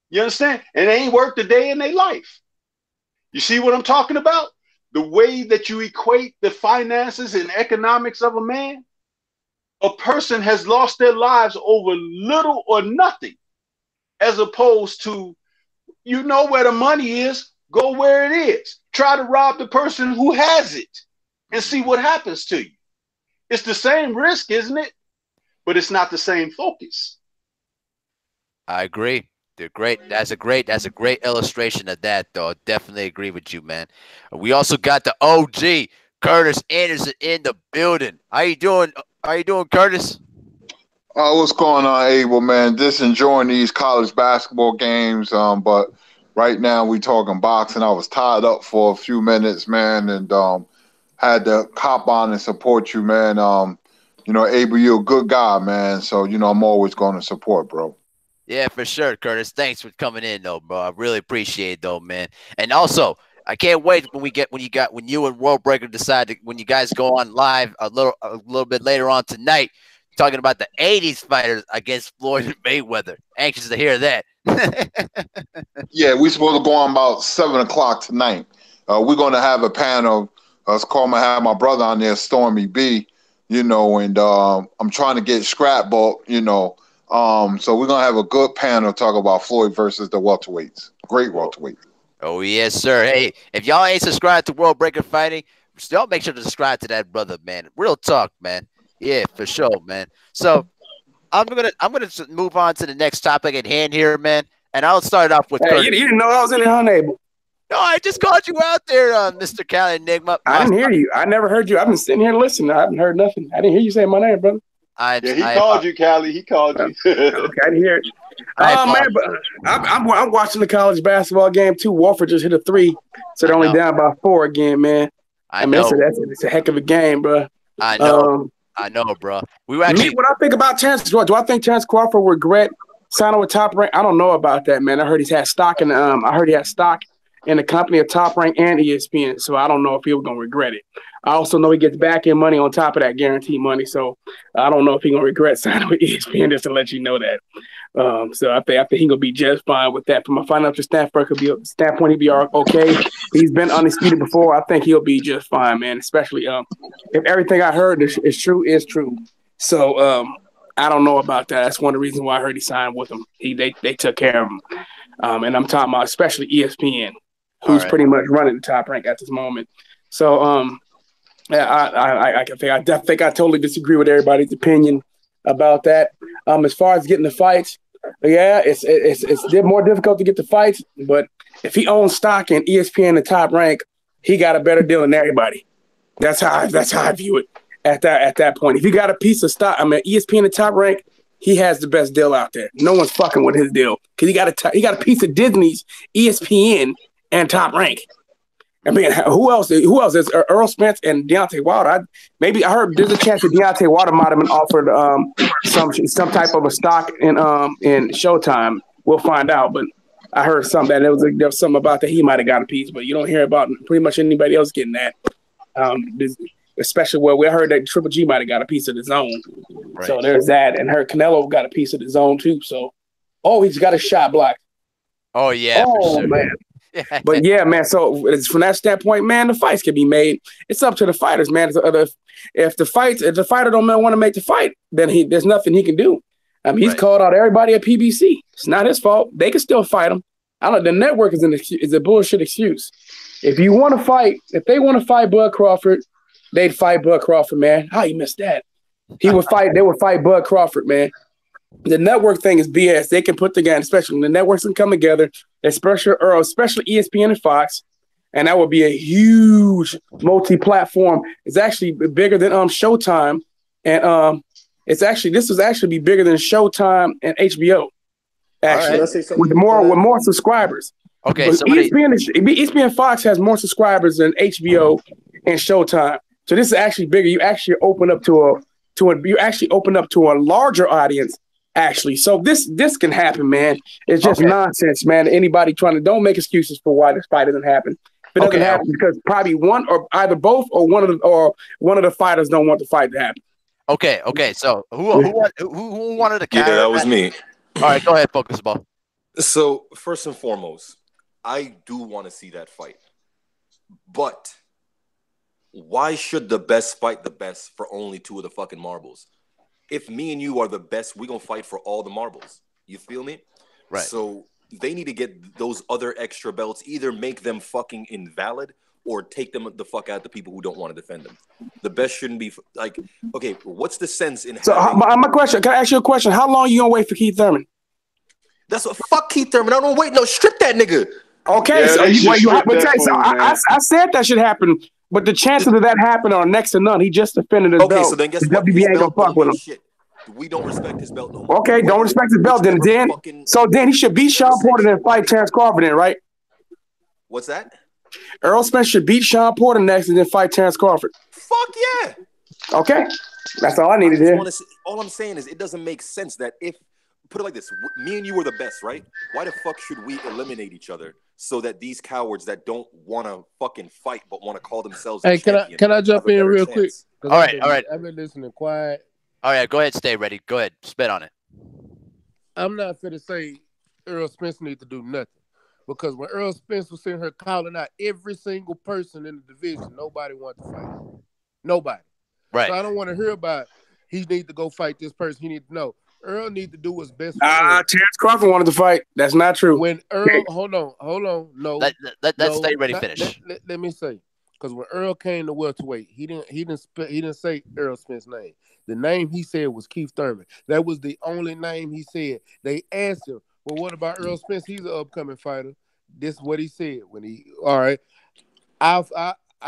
You understand? And they ain't worked a day in their life. You see what I'm talking about? The way that you equate the finances and economics of a man, a person has lost their lives over little or nothing, as opposed to, you know where the money is, go where it is. Try to rob the person who has it and see what happens to you. It's the same risk, isn't it? But it's not the same focus. I agree. They're great. That's a great illustration of that, though. Definitely agree with you, man. We also got the OG Curtis Anderson in the building. How you doing? Curtis? What's going on, Abel, man? Just enjoying these college basketball games. But right now we talking boxing. I was tied up for a few minutes, man, and had to hop on and support you, man. Abel, you're a good guy, man. So, I'm always going to support, bro. Yeah, for sure, Curtis. Thanks for coming in, though, bro. I really appreciate it, though, man. And also, I can't wait when you and World Breaker decide when you guys go on live a little bit later on tonight, talking about the '80s fighters against Floyd and Mayweather. Anxious to hear that. Yeah, we're supposed to go on about 7:00 tonight. We're going to have a panel. I have my brother on there, Stormy B. And I'm trying to get scrapbook. So we're going to have a good panel talk about Floyd versus the welterweights. Great welterweight. Oh, yes, sir. Hey, if y'all ain't subscribed to World Breaker Fighting, y'all make sure to subscribe to that brother, man. Real talk, man. Yeah, for sure, man. So I'm gonna move on to the next topic at hand here, man. And I'll start off with Curtis. You didn't know I was in the unable. No, I just called you out there, Mr. Cali Enigma. I didn't hear you. I never heard you. I've been sitting here listening. I haven't heard nothing. I didn't hear you say my name, brother. He called you, Cali. He called you. Okay, I didn't hear it. Man, but I'm watching the college basketball game too. Wofford just hit a 3, so they're only down by 4 again, man. I mean, it's a heck of a game, bro. I know, bro. What I think about Terrence? Do I think Terrence Crawford will regret signing with Top Rank? I don't know about that, man. I heard he had stock in the company of Top Rank and ESPN, so I don't know if he was gonna regret it. I also know he gets back end money on top of that guaranteed money, so I don't know if he's gonna regret signing with ESPN. Just to let you know that. So I think he's gonna be just fine with that. From a financial standpoint, he'll be okay. He's been undisputed before. I think he'll be just fine, man. Especially if everything I heard is true. So I don't know about that. That's one of the reasons why I heard he signed with them. They took care of him, and I'm talking about especially ESPN, who's pretty much running the Top Rank at this moment. So I think I totally disagree with everybody's opinion about that. As far as getting the fights, yeah, it's more difficult to get the fights. But if he owns stock in ESPN and Top Rank, he got a better deal than everybody. That's how I view it at that point. If he got a piece of stock, ESPN and Top Rank, he has the best deal out there. No one's fucking with his deal because he got a piece of Disney's ESPN and Top Rank. I mean, who else? Is Earl Spence and Deontay Wilder? I heard there's a chance that Deontay Wilder might have been offered some type of a stock in Showtime. We'll find out, but I heard something that there was something about that he might have got a piece, but you don't hear about pretty much anybody else getting that. Especially where we heard that Triple G might have got a piece of the zone. Right. So there's that, and her Canelo got a piece of the zone too. So, he's got a shot blocked. Oh yeah. Oh sure. Man. But yeah, man. So from that standpoint, man, the fights can be made. It's up to the fighters, man. If the fighter don't want to make the fight, then there's nothing he can do. He's called out everybody at PBC. It's not his fault. They can still fight him. The network is a bullshit excuse. If they want to fight Bud Crawford, they'd fight Bud Crawford, man. How you missed that? They would fight Bud Crawford, man. The network thing is BS. They can put together, especially when the networks can come together, especially ESPN and Fox, and that would be a huge multi-platform. It's actually bigger than Showtime, and this would actually be bigger than Showtime and HBO. Actually, right. with more subscribers. Okay, so ESPN Fox has more subscribers than HBO and Showtime. So this is actually bigger. You actually open up to a larger audience. Actually, so this can happen, man. It's just nonsense, man. Anybody don't make excuses for why this fight doesn't happen. It doesn't happen because probably one or either both or one of the fighters don't want the fight to happen. Okay. So who wanted to carry? Yeah, that was me. All right, go ahead, Focus Ball. So first and foremost, I do want to see that fight, but why should the best fight the best for only 2 of the fucking marbles? If me and you are the best, we're gonna fight for all the marbles. You feel me? Right. So they need to get those other extra belts, either make them fucking invalid or take them the fuck out to people who don't want to defend them. The best shouldn't be like, okay, what's the sense in So my question, can I ask you a question? How long you gonna wait for Keith Thurman? That's what fuck Keith Thurman. I don't wait. No, strip that nigga. Okay, Yeah, so they should strip that fool, I said that should happen, but the chances of that happening are next to none. He just defended his belt. Okay, so then guess what? WBA ain't gonna fuck with him. Shit. We don't respect his belt no more. Okay, don't respect his belt then. So then he should beat Sean Porter and fight Terrence Crawford then, right? What's that? Errol Spence should beat Sean Porter next and then fight Terrence Crawford. Fuck yeah. Okay, that's all I needed to hear. All I'm saying is it doesn't make sense that if, put it like this, me and you were the best, right? Why the fuck should we eliminate each other so that these cowards that don't want to fucking fight but want to call themselves Hey, can I jump in real quick? All right. I've been listening quiet. All right, go ahead, stay ready. Go ahead, spit on it. I'm not finna say Errol Spence need to do nothing. Because when Errol Spence was sitting here calling out every single person in the division, nobody wanted to fight. Nobody. Right. So I don't want to hear about he need to go fight this person. He need to know. Earl need to do what's best for Earl. Terrence Crawford wanted to fight. That's not true. When Earl, hold on. No. Let's stay ready. Finish. Let me say. Because when Earl came to welterweight, he didn't say Errol Spence's name. The name he said was Keith Thurman. That was the only name he said. They asked him, well, what about Errol Spence? He's an upcoming fighter. This is what he said when all right. I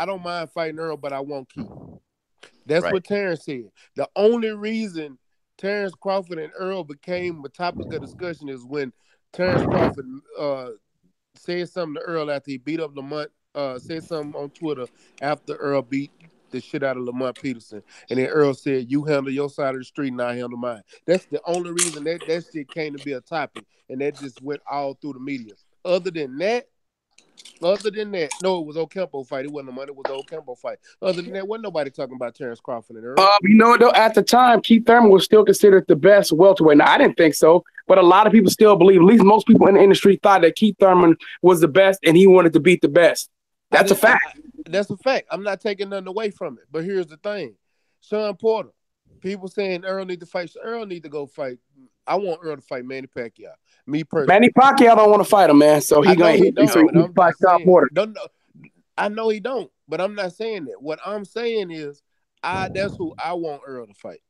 don't mind fighting Earl, but I want Keith. That's what Terrence said. The only reason Terrence Crawford and Earl became a topic of discussion is when Terrence Crawford said something to Earl after he beat up Lamont, said something on Twitter after Earl beat the shit out of Lamont Peterson. And then Earl said, you handle your side of the street and I handle mine. That's the only reason that shit came to be a topic. And that just went all through the media. Other than that, no, it was Ocampo fight. It wasn't the money. It was the Ocampo fight. Other than that, wasn't nobody talking about Terrence Crawford and Earl. You know what, though? At the time, Keith Thurman was still considered the best welterweight. Now, I didn't think so, but a lot of people still believe, at least most people in the industry thought that Keith Thurman was the best and he wanted to beat the best. That's a fact. That's a fact. I'm not taking nothing away from it. But here's the thing. Sean Porter, people saying Earl need to fight. Earl need to go fight. I want Earl to fight Manny Pacquiao. Me personally. Manny Pacquiao don't want to fight him, man. So he fight Sean Porter. I know he don't, but I'm not saying that. What I'm saying is, that's who I want Earl to fight.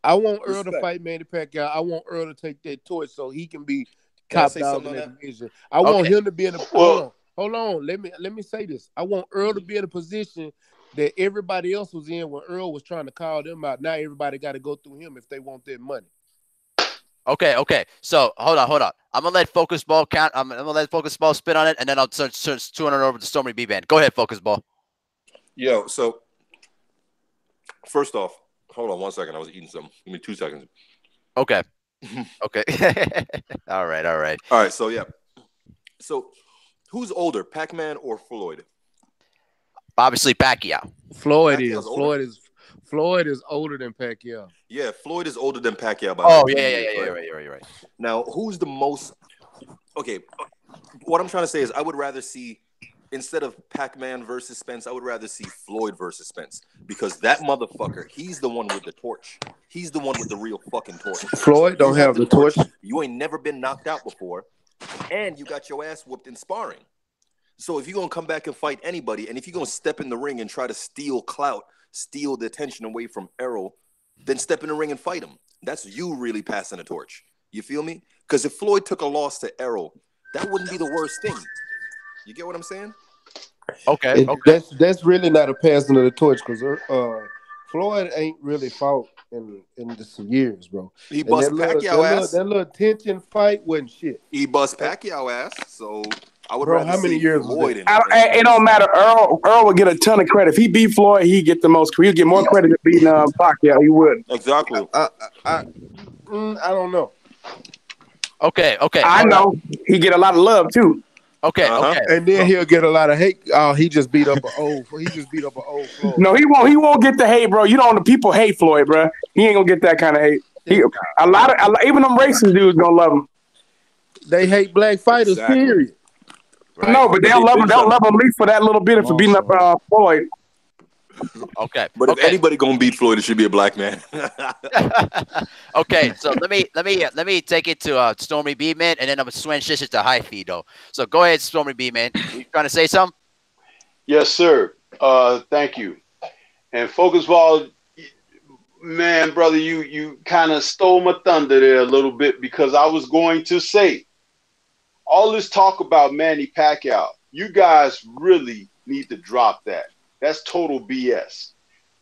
I want Earl to fight Manny Pacquiao. I want Earl to take that torch so he can be top dog in that division. I want him to be in a Hold on. Let me say this. I want Earl to be in a position that everybody else was in when Earl was trying to call them out. Now everybody got to go through him if they want their money. Okay. So hold on. I'm gonna let Focus Ball count. I'm gonna let Focus Ball spit on it, and then I'll turn it over to Stormy B Band. Go ahead, Focus Ball. Yo, so first off, hold on 1 second. I was eating something. Give me 2 seconds. Okay. Okay. All right. So yeah. So who's older, Pac-Man or Floyd? Obviously, Pacquiao. Floyd is older than Pacquiao. Yeah, Floyd is older than Pacquiao. You're right. Now, who's the most? Okay, what I'm trying to say is, I would rather see, instead of Pac-Man versus Spence, I would rather see Floyd versus Spence, because that motherfucker, he's the one with the torch. He's the one with the real fucking torch. Floyd don't have the torch. You ain't never been knocked out before, and you got your ass whooped in sparring. So if you're gonna come back and fight anybody, and if you're gonna step in the ring and try to steal clout, steal the attention away from Errol, then step in the ring and fight him. That's you really passing the torch. You feel me? Because if Floyd took a loss to Errol, that wouldn't be the worst thing. You get what I'm saying? Okay. That's really not a passing of the torch, because Floyd ain't really fought in some years, bro. He bust Pacquiao ass. That little tension fight wasn't shit. He bust Pacquiao ass, so I would rather how many years Floyd. It don't matter. Earl would get a ton of credit. If he beat Floyd, he'd get the most. He'd get more credit than beating Pacquiao. He would. Exactly. I don't know. Okay. I know. He get a lot of love too. Okay. And then he'll get a lot of hate. He just beat up an old Floyd. No, he won't get the hate, bro. You know, the people hate Floyd, bro. He ain't gonna get that kind of hate. Even them racist dudes gonna love him. They hate black fighters. Exactly. Period. Right. No, but they'll love him. They'll love him at least for that little bit for beating up Floyd. Okay. But if anybody gonna beat Floyd, it should be a black man. Okay, so let me take it to Stormy B man, and then I'm gonna switch this to Hyphy though. So go ahead, Stormy B man. You trying to say something? Yes, sir. Thank you. And Focus Ball, man, brother, you kind of stole my thunder there a little bit, because I was going to say all this talk about Manny Pacquiao. You guys really need to drop that. That's total BS.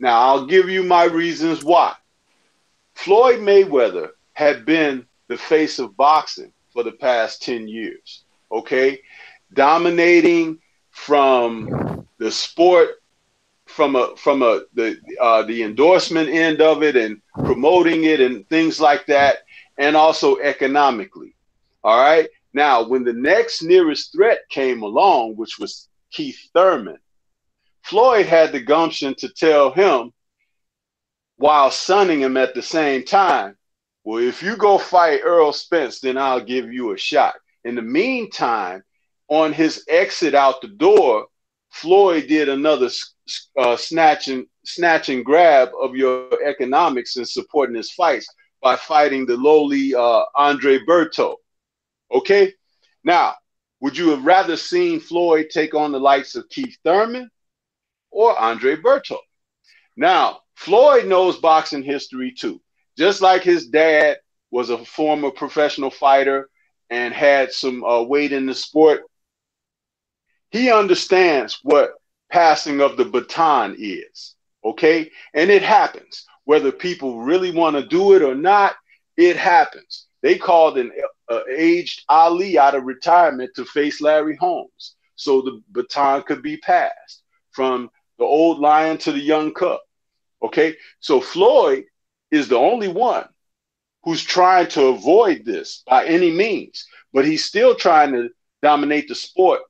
Now, I'll give you my reasons why. Floyd Mayweather had been the face of boxing for the past 10 years, okay? Dominating from the sport, from the endorsement end of it, and promoting it and things like that, and also economically, all right? Now, when the next nearest threat came along, which was Keith Thurman, Floyd had the gumption to tell him, while sunning him at the same time, well, if you go fight Earl Spence, then I'll give you a shot. In the meantime, on his exit out the door, Floyd did another snatch and grab of your economics and supporting his fights by fighting the lowly Andre Berto. Okay? Now, would you have rather seen Floyd take on the likes of Keith Thurman or Andre Berto? Now, Floyd knows boxing history too. Just like his dad was a former professional fighter and had some weight in the sport, he understands what passing of the baton is, okay? And it happens. Whether people really want to do it or not, it happens. They called an aged Ali out of retirement to face Larry Holmes so the baton could be passed from the old lion to the young cub, okay? So Floyd is the only one who's trying to avoid this by any means, but he's still trying to dominate the sport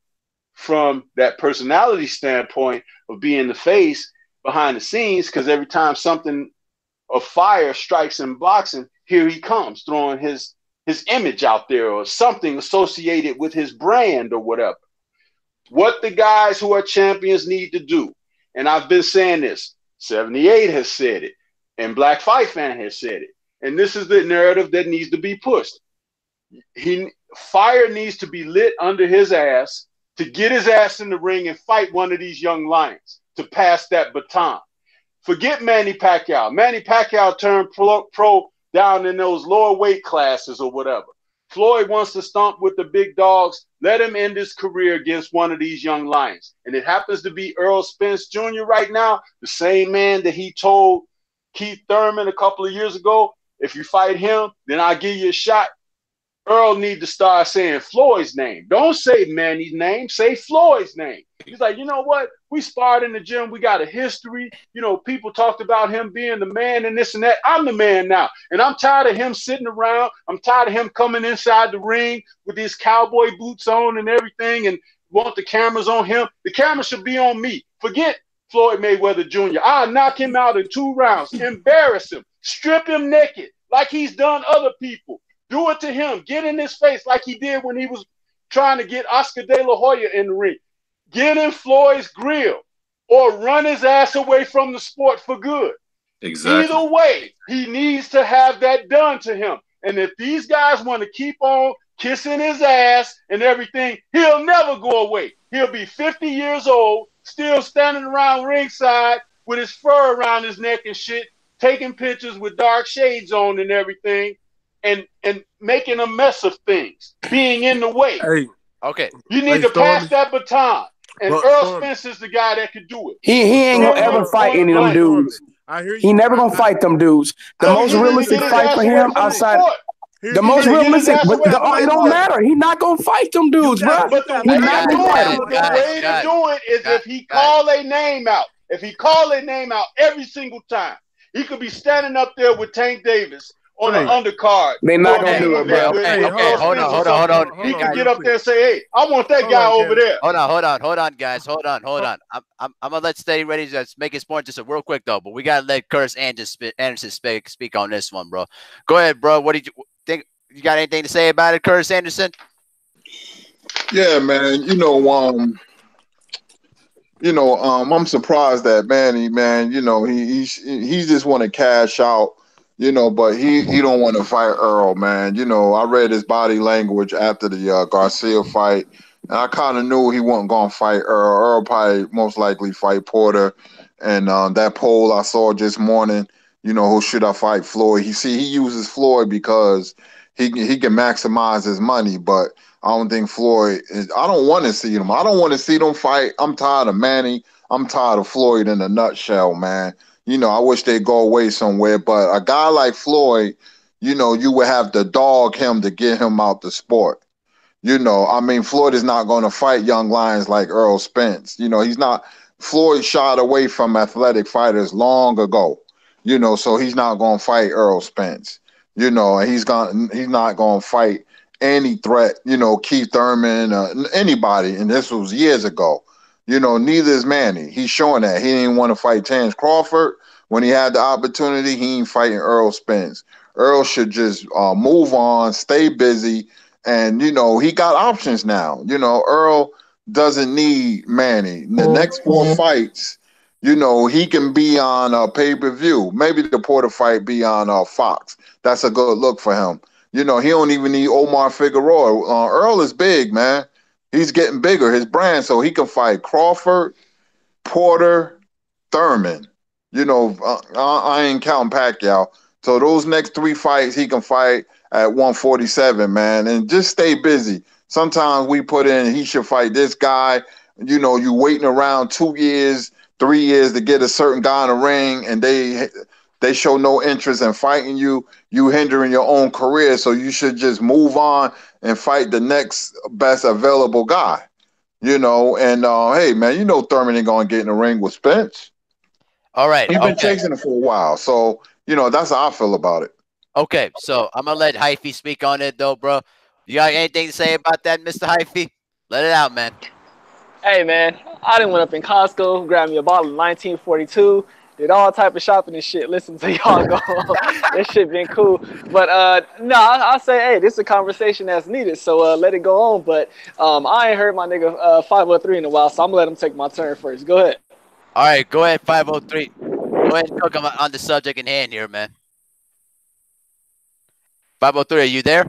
from that personality standpoint of being the face behind the scenes, because every time something of fire strikes in boxing, here he comes throwing his image out there or something associated with his brand or whatever. What the guys who are champions need to do, and I've been saying this, 78 has said it, and Black Fight Fan has said it, and this is the narrative that needs to be pushed. Fire needs to be lit under his ass to get his ass in the ring and fight one of these young lions to pass that baton. Forget Manny Pacquiao. Manny Pacquiao turned pro down in those lower weight classes or whatever. Floyd wants to stomp with the big dogs. Let him end his career against one of these young lions. And it happens to be Earl Spence Jr. right now, the same man that he told Keith Thurman a couple of years ago, if you fight him, then I'll give you a shot. Earl need to start saying Floyd's name. Don't say Manny's name. Say Floyd's name. He's like, you know what? We sparred in the gym. We got a history. You know, people talked about him being the man and this and that. I'm the man now. And I'm tired of him sitting around. I'm tired of him coming inside the ring with his cowboy boots on and everything and want the cameras on him. The camera should be on me. Forget Floyd Mayweather Jr. I'll knock him out in 2 rounds. Embarrass him. Strip him naked like he's done other people. Do it to him. Get in his face like he did when he was trying to get Oscar De La Hoya in the ring. Get in Floyd's grill or run his ass away from the sport for good. Exactly. Either way, he needs to have that done to him. And if these guys want to keep on kissing his ass and everything, he'll never go away. He'll be 50 years old, still standing around ringside with his fur around his neck and shit, taking pictures with dark shades on and everything. And making a mess of things, being in the way. Hey, okay. You need to pass that baton. And Earl Spence is the guy that could do it. He ain't gonna ever fight any of them dudes. He never gonna fight them dudes. The most realistic fight for him outside. The most realistic, but it don't matter. He not gonna fight them dudes, bro. But the way to do it is if he call a name out. If he call a name out every single time, he could be standing up there with Tank Davis on the undercard. They not gonna do it, bro. Okay, hold on. He can get up there and say, "Hey, I want that guy over there." Hold on, guys. Hold on. I'm gonna let Steady Ready just make his point just real quick though. But we gotta let Curtis Anderson speak on this one, bro. Go ahead, bro. What did you think? You got anything to say about it, Curtis Anderson? Yeah, man. I'm surprised that Manny, man, he just want to cash out, but he don't want to fight Earl, man. I read his body language after the Garcia fight, and I kind of knew he wasn't gonna fight Earl. Earl probably most likely fight Porter, and that poll I saw this morning, who should I fight Floyd? He uses Floyd because he can maximize his money, but I don't think Floyd is. I don't want to see them. I don't want to see them fight. I'm tired of Manny. I'm tired of Floyd in a nutshell, man. I wish they'd go away somewhere. But a guy like Floyd, you would have to dog him to get him out the sport. Floyd is not going to fight young lions like Earl Spence. He's not. Floyd shot away from athletic fighters long ago. So he's not going to fight Earl Spence. And he's not going to fight any threat, Keith Thurman, anybody, and this was years ago. Neither is Manny. He's showing that. He didn't want to fight Terrence Crawford when he had the opportunity. He ain't fighting Earl Spence. Earl should just move on, stay busy, and, he got options now. Earl doesn't need Manny. The next 4 fights, he can be on a pay-per-view. Maybe the Porter fight be on Fox. That's a good look for him. He don't even need Omar Figueroa. Earl is big, man. He's getting bigger, his brand, so he can fight Crawford, Porter, Thurman. I ain't counting Pacquiao. So those next 3 fights, he can fight at 147, man, and just stay busy. Sometimes we put in, he should fight this guy. You waiting around 2 years, 3 years to get a certain guy in the ring, and they show no interest in fighting you. You hindering your own career, so you should just move on and fight the next best available guy. And hey, man, Thurman ain't gonna get in the ring with Spence. All right, he's been chasing it for a while, so that's how I feel about it. Okay, so I'm gonna let Hyphy speak on it, though, bro. You got anything to say about that, Mr. Hyphy? Let it out, man. Hey, man, I done went up in Costco, grabbed me a bottle of 1942, did all type of shopping and shit. Listen to y'all go. That shit been cool. But no, I'll say, hey, this is a conversation that's needed, so let it go on. But I ain't heard my nigga 503 in a while, so I'm gonna let him take my turn first. Go ahead. All right, go ahead, 503. Go ahead and cook on the subject in hand here, man. 503, are you there?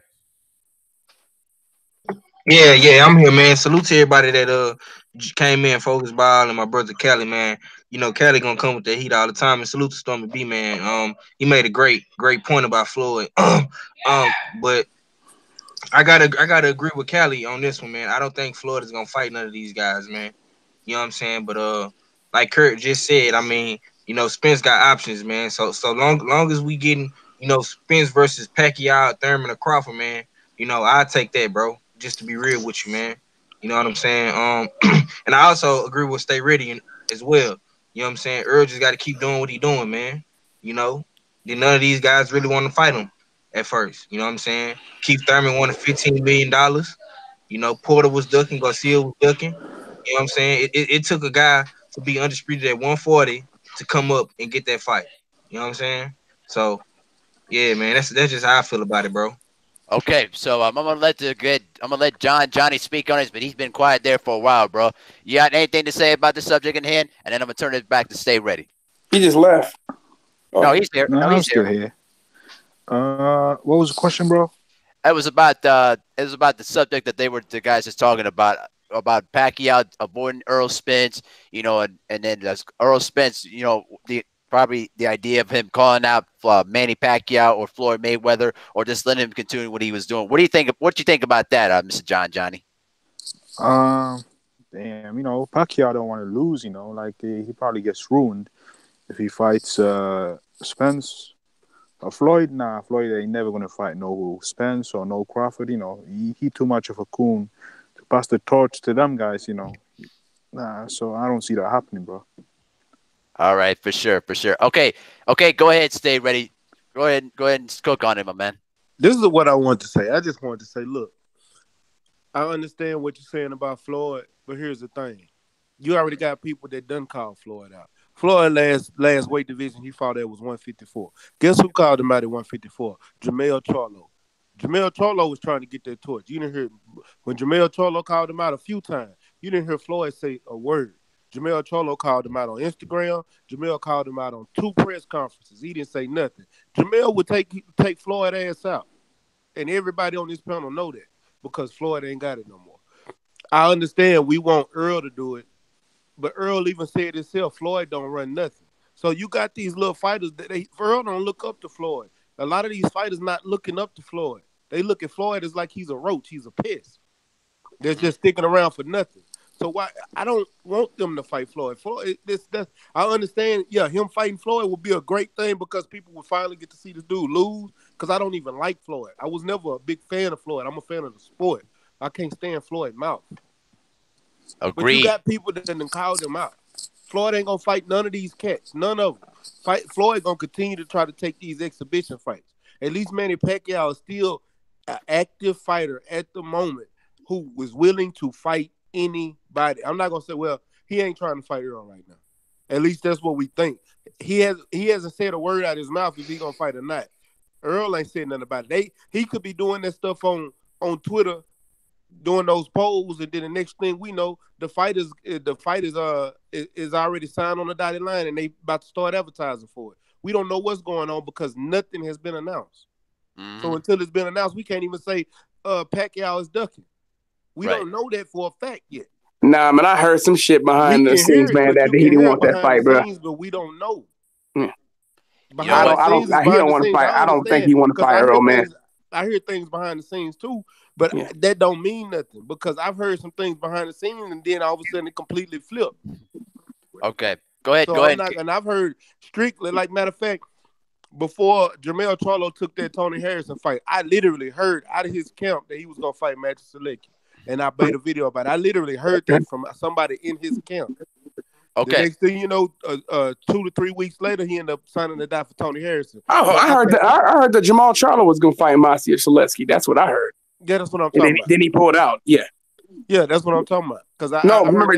Yeah, I'm here, man. Salute to everybody that came in, Focus Ball, and my brother Cali, man. Cali gonna come with that heat all the time. And salute to Stormy B, man. He made a great point about Floyd. But I gotta agree with Cali on this one, man. I don't think Floyd is gonna fight none of these guys, man. You know what I'm saying? But like Kurt just said, Spence got options, man. So long as we getting, Spence versus Pacquiao, Thurman, or Crawford, man. I'll take that, bro. Just to be real with you, man. You know what I'm saying? And I also agree with Stay Ready as well. You know what I'm saying? Earl just got to keep doing what he doing, man. Then none of these guys really want to fight him at first. You know what I'm saying? Keith Thurman wanted $15 million. Porter was ducking. Garcia was ducking. You know what I'm saying? It took a guy to be undisputed at 140 to come up and get that fight. You know what I'm saying? So, yeah, man, that's just how I feel about it, bro. Okay, so I'm gonna let Johnny speak on this, but he's been quiet there for a while, bro. You got anything to say about the subject in hand? And then I'm gonna turn it back to Stay Ready. He just left. No, he's here. No, he's I'm still here. What was the question, bro? It was about the subject that the guys just talking about Pacquiao avoiding Earl Spence, and then Earl Spence, probably the idea of him calling out Manny Pacquiao or Floyd Mayweather, or just letting him continue what he was doing. What do you think? What you think about that, Mr. Johnny? Damn, Pacquiao don't want to lose. He probably gets ruined if he fights Spence. Floyd, Floyd ain't never gonna fight no Spence or no Crawford. He too much of a coon to pass the torch to them guys. So I don't see that happening, bro. All right, for sure. Okay, go ahead, Stay Ready. Go ahead and cook on it, my man. This is what I want to say. I just wanted to say, look, I understand what you're saying about Floyd, but here's the thing. You already got people that done call Floyd out. Floyd last weight division he fought at was 154. Guess who called him out at 154? Jermell Charlo. Jermell Charlo was trying to get that torch. You didn't hear when Jermell Charlo called him out a few times. You didn't hear Floyd say a word. Jermell Charlo called him out on Instagram. Jermell called him out on 2 press conferences. He didn't say nothing. Jermell would take Floyd ass out, and everybody on this panel know that because Floyd ain't got it no more. I understand we want Earl to do it, but Earl even said himself, Floyd don't run nothing. So you got these little fighters that Earl don't look up to Floyd. A lot of these fighters not looking up to Floyd. They look at Floyd as like he's a roach. He's a piss. They're just sticking around for nothing. So why I don't want them to fight Floyd. I understand. Yeah, him fighting Floyd would be a great thing because people would finally get to see this dude lose. Because I don't even like Floyd. I was never a big fan of Floyd. I'm a fan of the sport. I can't stand Floyd's mouth. Agreed. But you got people that done called him out. Floyd ain't gonna fight none of these cats. None of them. Floyd gonna continue to try to take these exhibition fights. At least Manny Pacquiao is still an active fighter at the moment who was willing to fight anybody. I'm not gonna say, well, he ain't trying to fight Earl right now. At least that's what we think. He hasn't said a word out of his mouth if he gonna fight or not. Earl ain't said nothing about it. He could be doing that stuff on Twitter, doing those polls, and then the next thing we know, the fight is already signed on the dotted line, and they about to start advertising for it. We don't know what's going on because nothing has been announced. Mm-hmm. So until it's been announced, we can't even say Pacquiao is ducking. We don't know that for a fact yet. Nah, man, I heard some shit behind the scenes, man, that he didn't want that fight, bro. But we don't know. Yeah. He don't want to fight. I don't think he want to fight Earl, man. I hear things behind the scenes too, but that don't mean nothing because I've heard some things behind the scenes and then all of a sudden it completely flipped. Okay, go ahead. And I've heard strictly, like matter of fact, before Jermell Charlo took that Tony Harrison fight, I literally heard out of his camp that he was gonna fight Magic Selecki, and I made a video about it. I literally heard that from somebody in his camp. Okay. The next thing you know, 2 to 3 weeks later, he ended up signing to die for Tony Harrison. Oh, I heard that Jamal Charlo was going to fight Maciej Szaleski. That's what I heard. Yeah, that's what I'm talking about. Then he pulled out. Yeah. Yeah, that's what I'm talking about. Remember,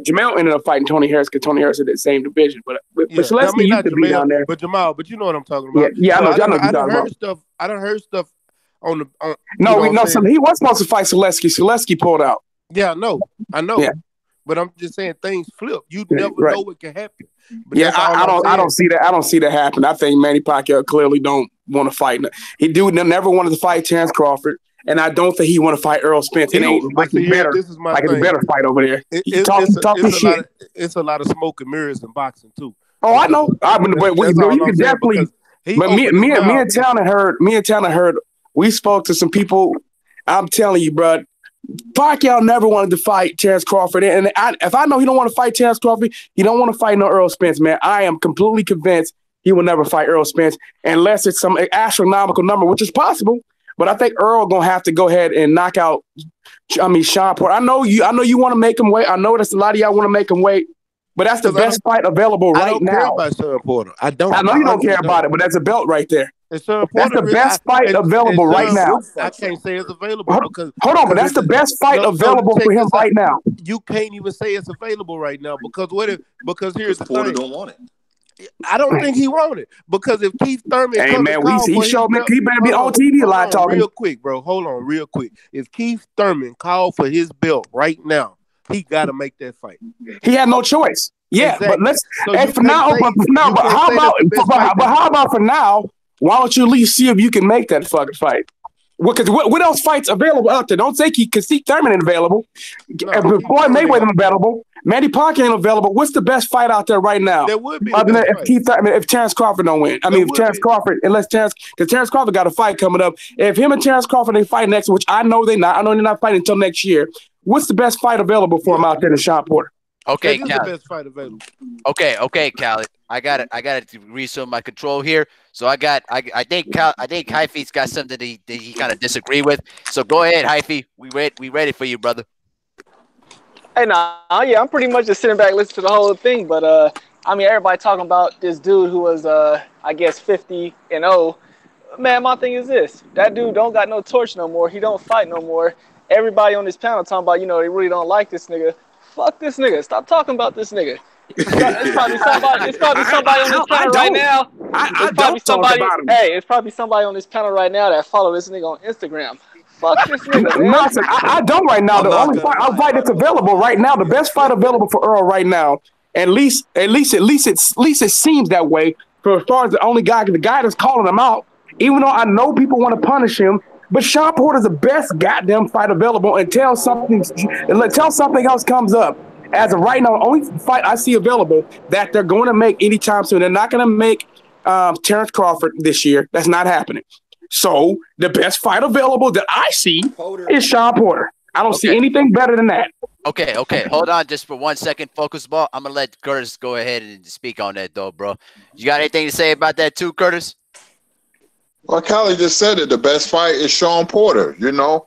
Jamal ended up fighting Tony Harris because Tony Harris is in the same division. But Szaleski used to be down there. But Jamal, but you know what I'm talking about. Yeah, I know. I done heard stuff on the. So he was supposed to fight Szaleski. Szaleski pulled out. Yeah, I know. Yeah. But I'm just saying things flip. You never know what can happen. But I don't see that. I don't see that happen. I think Manny Pacquiao clearly don't want to fight. He never wanted to fight Terence Crawford, and I don't think he want to fight Earl Spence. It ain't like it's better. This is my thing. It's a better fight over there. It's a lot of smoke and mirrors in boxing too. Oh, I know. You can definitely. But me and Talon heard. We spoke to some people. I'm telling you, bro. Pacquiao never wanted to fight Terence Crawford, and if I know he don't want to fight Terence Crawford, he don't want to fight no Earl Spence, man. I am completely convinced he will never fight Earl Spence unless it's some astronomical number, which is possible. But I think Earl gonna have to go ahead and knock out. Sean Porter. I know you want to make him wait. I know that's a lot of y'all want to make him wait, but that's the best fight available right now. I don't care about Sean Porter. I know you don't care about it, but that's a belt right there. That's the best fight available right now. I can't say it's available because hold on, but that's the best fight available for him right now. You can't even say it's available right now because here's the Porter thing. Don't want it. I don't think he wanted it because if Keith Thurman, he showed me he better be on TV a lot talking. Real quick, bro. Hold on, real quick. If Keith Thurman called for his belt right now, he got to make that fight. He had no choice. Yeah, exactly. But let's. How about for now? Why don't you at least see if you can make that fucking fight? Because what else fights available out there? Don't say Keith Thurman ain't available. Floyd Mayweather available. Manny Pacquiao ain't available. What's the best fight out there right now? There would be. If Terence Crawford don't win. Terence Crawford got a fight coming up. If him and Terence Crawford they fight next, which I know they're not. I know they're not fighting until next year. What's the best fight available for him out there than Sean Porter? Okay, Khaled. The best fight available. Okay, Khaled. I got it to resume my control here. So I think Hyphy's got something that he kind of disagree with. So go ahead, Hyphy. We ready for you, brother. Hey, I'm pretty much just sitting back listening to the whole thing. But everybody talking about this dude who was 50-0. Man, my thing is this: that dude don't got no torch no more. He don't fight no more. Everybody on this panel talking about they really don't like this nigga. Fuck this nigga. Stop talking about this nigga. It's probably somebody. It's probably somebody on this panel right now. I don't talk about him. Hey, it's probably somebody on this panel right now that follow this nigga on Instagram. Fuck this nigga, man. Nonsense. I don't right now. The only fight that's available right now, the best fight available for Earl right now, at least it seems that way. For as far as the guy that's calling him out, even though I know people want to punish him, but Shawn Porter's the best goddamn fight available until something else comes up. As of right now, the only fight I see available that they're going to make anytime soon. They're not going to make Terrence Crawford this year. That's not happening. So the best fight available that I see is Shawn Porter. I don't see anything better than that. Okay. Hold on just for 1 second, Focus Ball. I'm going to let Curtis go ahead and speak on that, though, bro. You got anything to say about that too, Curtis? Well, Callie just said it. The best fight is Shawn Porter, you know.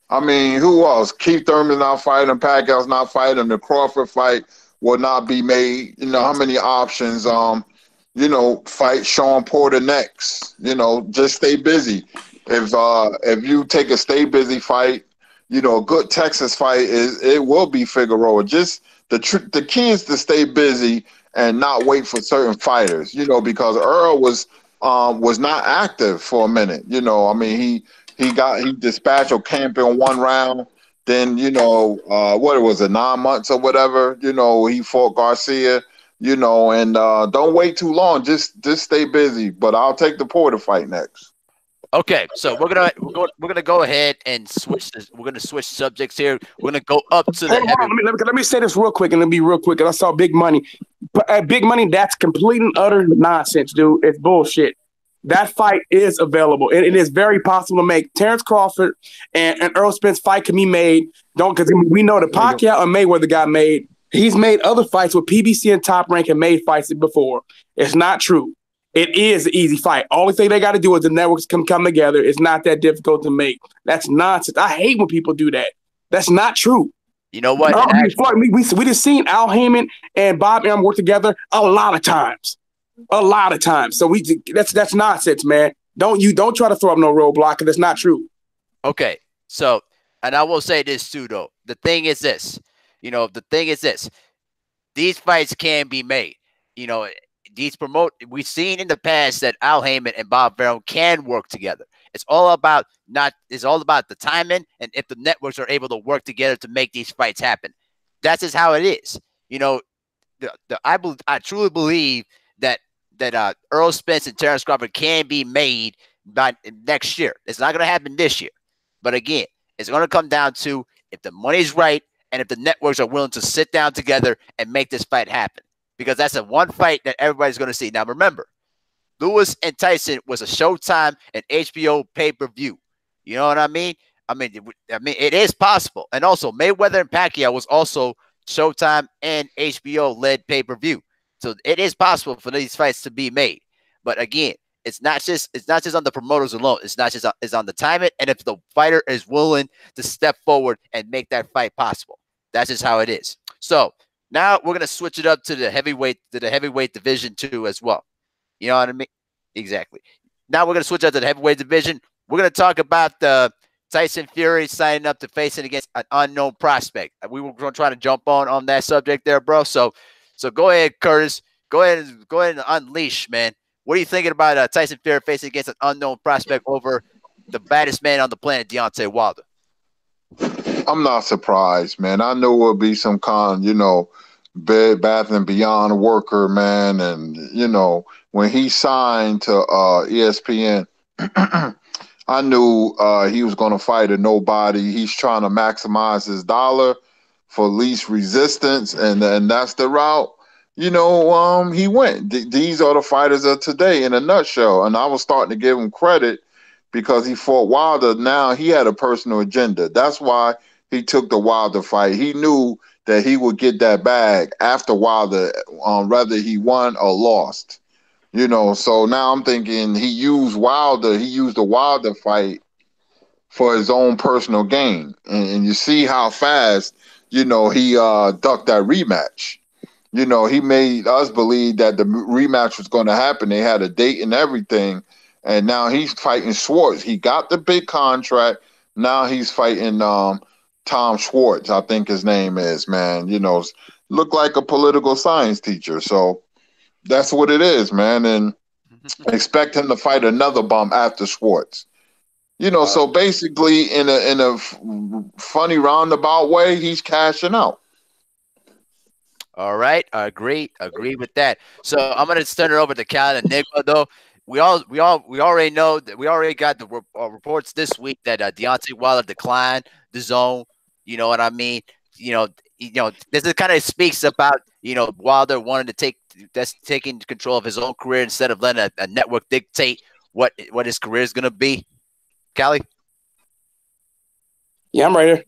I mean, who else? Keith Thurman's not fighting. Pacquiao's not fighting. The Crawford fight will not be made. You know, how many options? Fight Shawn Porter next. You know, just stay busy. If you take a stay busy fight, you know, a good Texas fight it will be Figueroa. Just the key is to stay busy and not wait for certain fighters. You know, because Earl was not active for a minute. You know, I mean he dispatched Ocampo in 1 round. Then, you know, what was it, 9 months or whatever, you know, he fought Garcia, you know, and don't wait too long. Just stay busy. But I'll take the Porter fight next. Okay, so we're gonna go ahead and switch this. We're gonna switch subjects here. We're gonna go up to the Let me say this real quick, and it'll be real quick. And I saw Big Money. But Big Money, that's complete and utter nonsense, dude. It's bullshit. That fight is available. It is very possible to make. Terrence Crawford and Earl Spence fight can be made. Because we know that Pacquiao and Mayweather got made. He's made other fights with PBC and Top Rank and made fights before. It's not true. It is an easy fight. Only thing they got to do is the networks come together. It's not that difficult to make. That's nonsense. I hate when people do that. That's not true. You know what? We just seen Al Heyman and Bob Arum work together a lot of times. So that's nonsense, man. Don't try to throw up no roadblock because that's not true. Okay. So, and I will say this too, though. The thing is this. These fights can be made. You know, we've seen in the past that Al Heyman and Bob Arum can work together. It's all about the timing and if the networks are able to work together to make these fights happen. That's just how it is. You know, I truly believe that Earl Spence and Terrence Crawford can be made by next year. It's not going to happen this year. But again, it's going to come down to if the money's right and if the networks are willing to sit down together and make this fight happen. Because that's the one fight that everybody's going to see. Now, remember, Lewis and Tyson was a Showtime and HBO pay-per-view. You know what I mean? I mean, it is possible. And also, Mayweather and Pacquiao was also Showtime and HBO-led pay-per-view. So it is possible for these fights to be made. But again, it's not just on the promoters alone. It's on the timing and if the fighter is willing to step forward and make that fight possible. That's just how it is. So now we're gonna switch it up to the heavyweight division too as well. You know what I mean? Exactly. Now we're gonna switch up to the heavyweight division. We're gonna talk about the Tyson Fury signing up to facing against an unknown prospect. We were gonna try to jump on that subject there, bro. So go ahead, Curtis. Go ahead and unleash, man. What are you thinking about Tyson Fury facing against an unknown prospect over the baddest man on the planet, Deontay Wilder? I'm not surprised, man. I knew it would be some kind, you know, Bed Bath and Beyond worker, man. And, you know, when he signed to ESPN, I knew he was going to fight a nobody. He's trying to maximize his dollar for least resistance, and that's the route, you know, he went. These are the fighters of today in a nutshell. And I was starting to give him credit because he fought Wilder. Now he had a personal agenda. That's why he took the Wilder fight. He knew that he would get that bag after Wilder, whether he won or lost. You know, so now I'm thinking he used the Wilder fight for his own personal gain. And you see how fast, you know, he ducked that rematch. You know, he made us believe that the rematch was going to happen. They had a date and everything. And now he's fighting Schwartz. He got the big contract. Now he's fighting Tom Schwartz, I think his name is, man. You know, look like a political science teacher. So that's what it is, man. And expect him to fight another bum after Schwartz. So basically, in a funny roundabout way, he's cashing out. All right, agree with that. So I'm gonna turn it over to Cal and Enigma, though. We already know that we already got the reports this week that Deontay Wilder declined the zone. You know what I mean? This is kind of speaks about Wilder wanting to taking control of his own career instead of letting a network dictate what his career is gonna be. Callie? Yeah, I'm right here.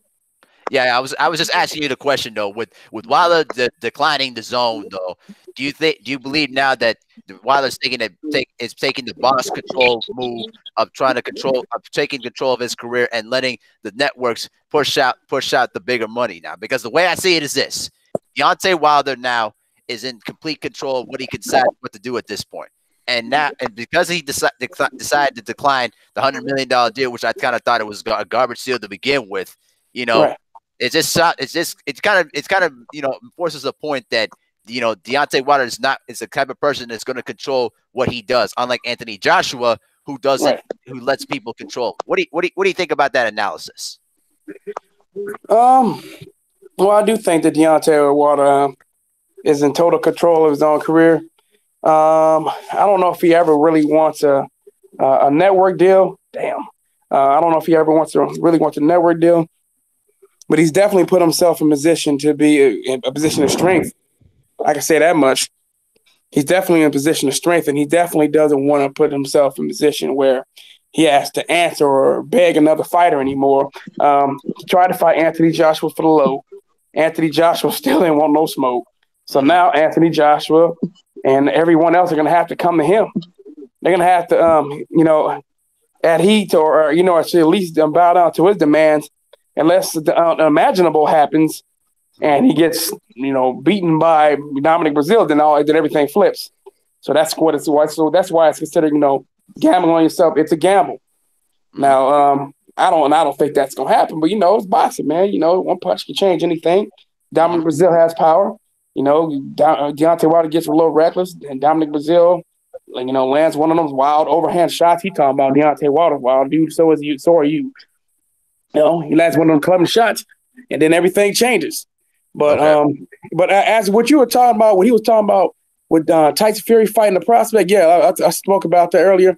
Yeah, I was just asking you the question though. With Wilder declining the zone though, do you believe now that Wilder's taking the boss control move of taking control of his career and letting the networks push out the bigger money now? Because the way I see it is this: Deontay Wilder now is in complete control of what he can decide what to do at this point. And because he decided to decline the $100 million deal, which I kind of thought it was a garbage deal to begin with, right. It kind of forces the point that Deontay Wilder is the type of person that's going to control what he does, unlike Anthony Joshua, who doesn't, right. who lets people control. What do you think about that analysis? Well, I do think that Deontay Wilder is in total control of his own career. I don't know if he ever really wants a network deal. Damn. I don't know if he ever really wants a network deal, but he's definitely put himself in position to be in a position of strength. I can say that much. He's definitely in a position of strength, and he definitely doesn't want to put himself in a position where he has to answer or beg another fighter anymore. He tried to fight Anthony Joshua for the low. Anthony Joshua still didn't want no smoke. So now Anthony Joshua and everyone else are going to have to come to him. They're going to have to, adhere to or at least bow down to his demands, unless the unimaginable happens and he gets, beaten by Dominic Breazeale, then everything flips. So that's what it's why. So that's why it's considered, gambling on yourself. It's a gamble. Now, I don't think that's going to happen, but it's boxing, man. One punch can change anything. Dominic Breazeale has power. Deontay Wilder gets a little reckless, and Dominic Breazeale, lands one of those wild overhand shots. He talking about Deontay Wilder, wild dude. So are you. He lands one of them clubbing shots, and then everything changes. But but as what you were talking about, what he was talking about with Tyson Fury fighting the prospect, I spoke about that earlier.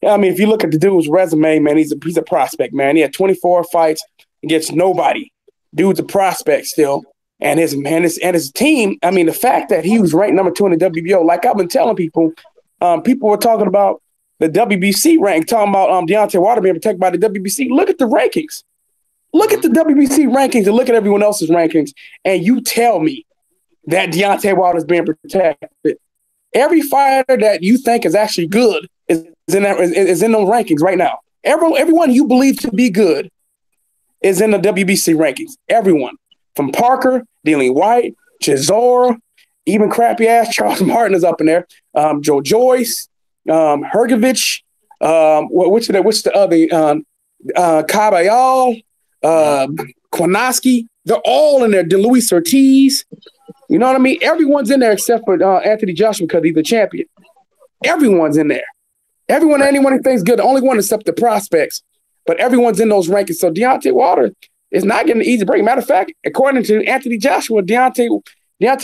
I mean, if you look at the dude's resume, man, he's a prospect, man. He had 24 fights against nobody. Dude's a prospect still. And his team, I mean, the fact that he was ranked number 2 in the WBO, like I've been telling people, people were talking about the WBC rank, talking about Deontay Wilder being protected by the WBC. Look at the rankings. Look at the WBC rankings and look at everyone else's rankings, and you tell me that Deontay Wilder is being protected. Every fighter that you think is actually good is in those rankings right now. Everyone you believe to be good is in the WBC rankings. Everyone. From Parker, Dillian White, Chisora, even crappy ass Charles Martin is up in there. Joe Joyce, Hergovich, which the other Caballal, Kwanoski, they're all in there. DeLuis Ortiz, you know what I mean? Everyone's in there except for Anthony Joshua because he's the champion. Everyone's in there. Anyone who thinks good, the only one except the prospects, but everyone's in those rankings. So Deontay Wilder is not getting an easy break. Matter of fact, according to Anthony Joshua, Deontay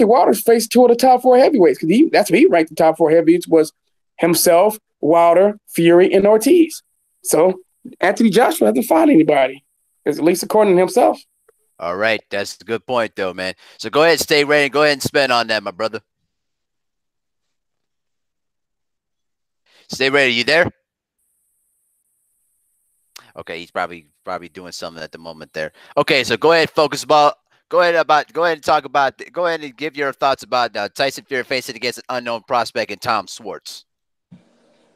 Wilder's faced 2 of the top 4 heavyweights because that's what he ranked the top 4 heavyweights was himself, Wilder, Fury, and Ortiz. So Anthony Joshua hasn't fought anybody, at least according to himself. All right, that's a good point, though, man. So go ahead, stay ready. Go ahead and spend on that, my brother. Stay ready. You there? Okay, he's probably doing something at the moment there. Okay, so go ahead, focus ball. Go ahead and give your thoughts about Tyson Fury facing against an unknown prospect in Tom Schwartz.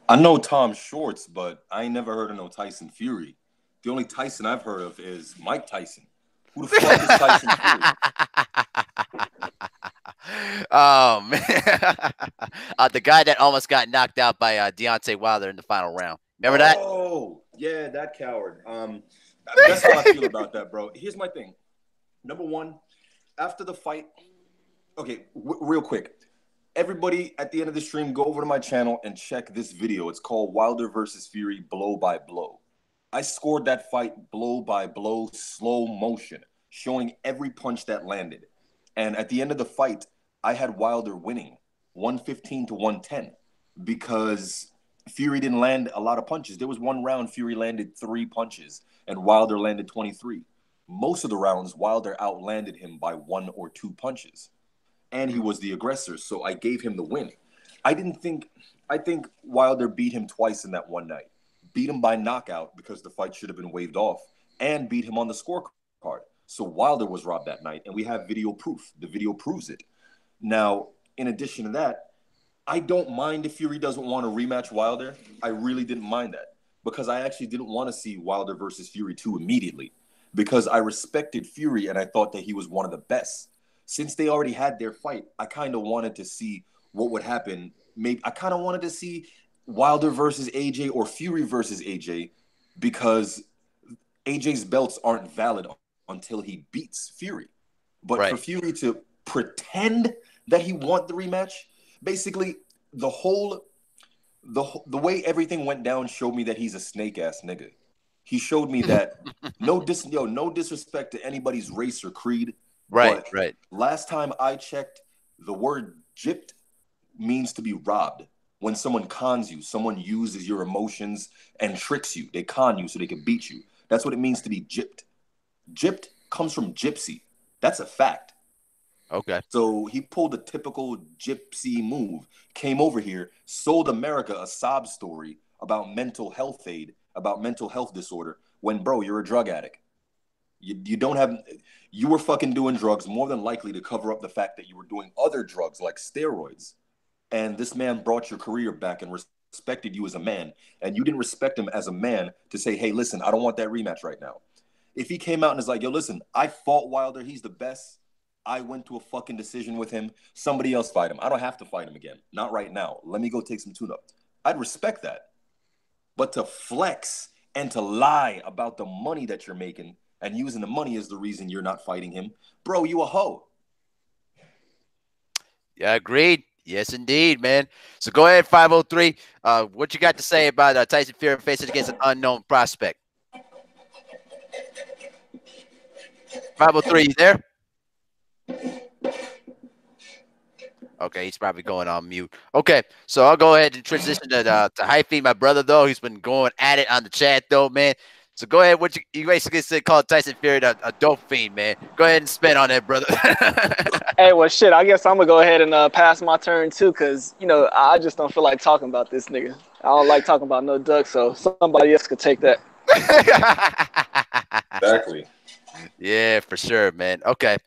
I know Tom Schwartz, but I ain't never heard of no Tyson Fury. The only Tyson I've heard of is Mike Tyson. Who the fuck is Tyson Fury? Oh man, the guy that almost got knocked out by Deontay Wilder in the final round. Remember that? Oh yeah, that coward. That's how I feel about that, bro. Here's my thing. Number one, after the fight, Okay, real quick. Everybody at the end of the stream, go over to my channel and check this video. It's called Wilder versus Fury Blow by Blow. I scored that fight blow by blow, slow motion, showing every punch that landed. And at the end of the fight, I had Wilder winning 115 to 110 because Fury didn't land a lot of punches. There was one round Fury landed 3 punches and Wilder landed 23. Most of the rounds, Wilder outlanded him by 1 or 2 punches. And he was the aggressor, so I gave him the win. I think Wilder beat him twice in that one night. Beat him by knockout because the fight should have been waved off, and beat him on the scorecard. So Wilder was robbed that night, and we have video proof. The video proves it. Now, in addition to that, I don't mind if Fury doesn't want to rematch Wilder. I really didn't mind that because I actually didn't want to see Wilder versus Fury 2 immediately because I respected Fury and I thought that he was one of the best. Since they already had their fight, I kind of wanted to see what would happen. Maybe I kind of wanted to see Wilder versus AJ or Fury versus AJ because AJ's belts aren't valid until he beats Fury. But for Fury to pretend that he want the rematch, basically the way everything went down showed me that he's a snake ass nigga. He showed me that no disrespect to anybody's race or creed. Right. Last time I checked, the word gypped means to be robbed. When someone cons you, someone uses your emotions and tricks you. They con you so they can beat you. That's what it means to be gypped. Gypped comes from gypsy. That's a fact. Okay. So he pulled a typical gypsy move, came over here, sold America a sob story about mental health aid, about mental health disorder, when, bro, you're a drug addict. You were fucking doing drugs more than likely to cover up the fact that you were doing other drugs like steroids. And this man brought your career back and respected you as a man. And you didn't respect him as a man to say, hey, listen, I don't want that rematch right now. If he came out and is like, yo, listen, I fought Wilder. He's the best. I went to a fucking decision with him. Somebody else fight him. I don't have to fight him again. Not right now. Let me go take some tune-up. I'd respect that. But to flex and to lie about the money that you're making and using the money as the reason you're not fighting him, bro, you a hoe. Yeah, agreed. Yes, indeed, man. So go ahead, 503. What you got to say about Tyson Fury facing against an unknown prospect? 503, you there? Okay, he's probably going on mute. Okay, so I'll go ahead and transition to Hyphy, my brother, though. He's been going at it on the chat, though, man. So go ahead. What you basically said, call Tyson Fury a dope fiend, man. Go ahead and spin on that, brother. Hey, well, shit, I guess I'm going to go ahead and pass my turn, too, because, you know, I just don't feel like talking about this nigga. I don't like talking about no duck, so somebody else could take that. Exactly. Yeah, for sure, man. Okay.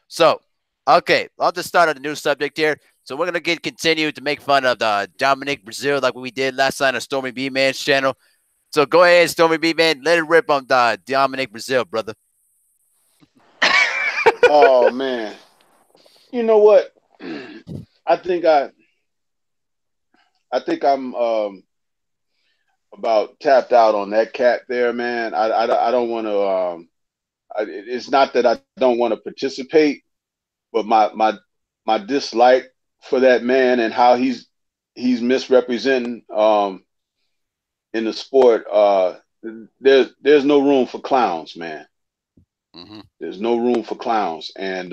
So, I'll just start on a new subject here. So we're going to continue to make fun of Dominic Breazeale like we did last night on Stormy B Man's channel. So go ahead, Stormy B Man, let it rip on Dominic Breazeale, brother. Oh man, you know what? I think I'm about tapped out on that cat there, man. I don't want to. It's not that I don't want to participate, but my dislike for that man and how he's misrepresenting in the sport. There's no room for clowns, man. Mm-hmm. There's no room for clowns, and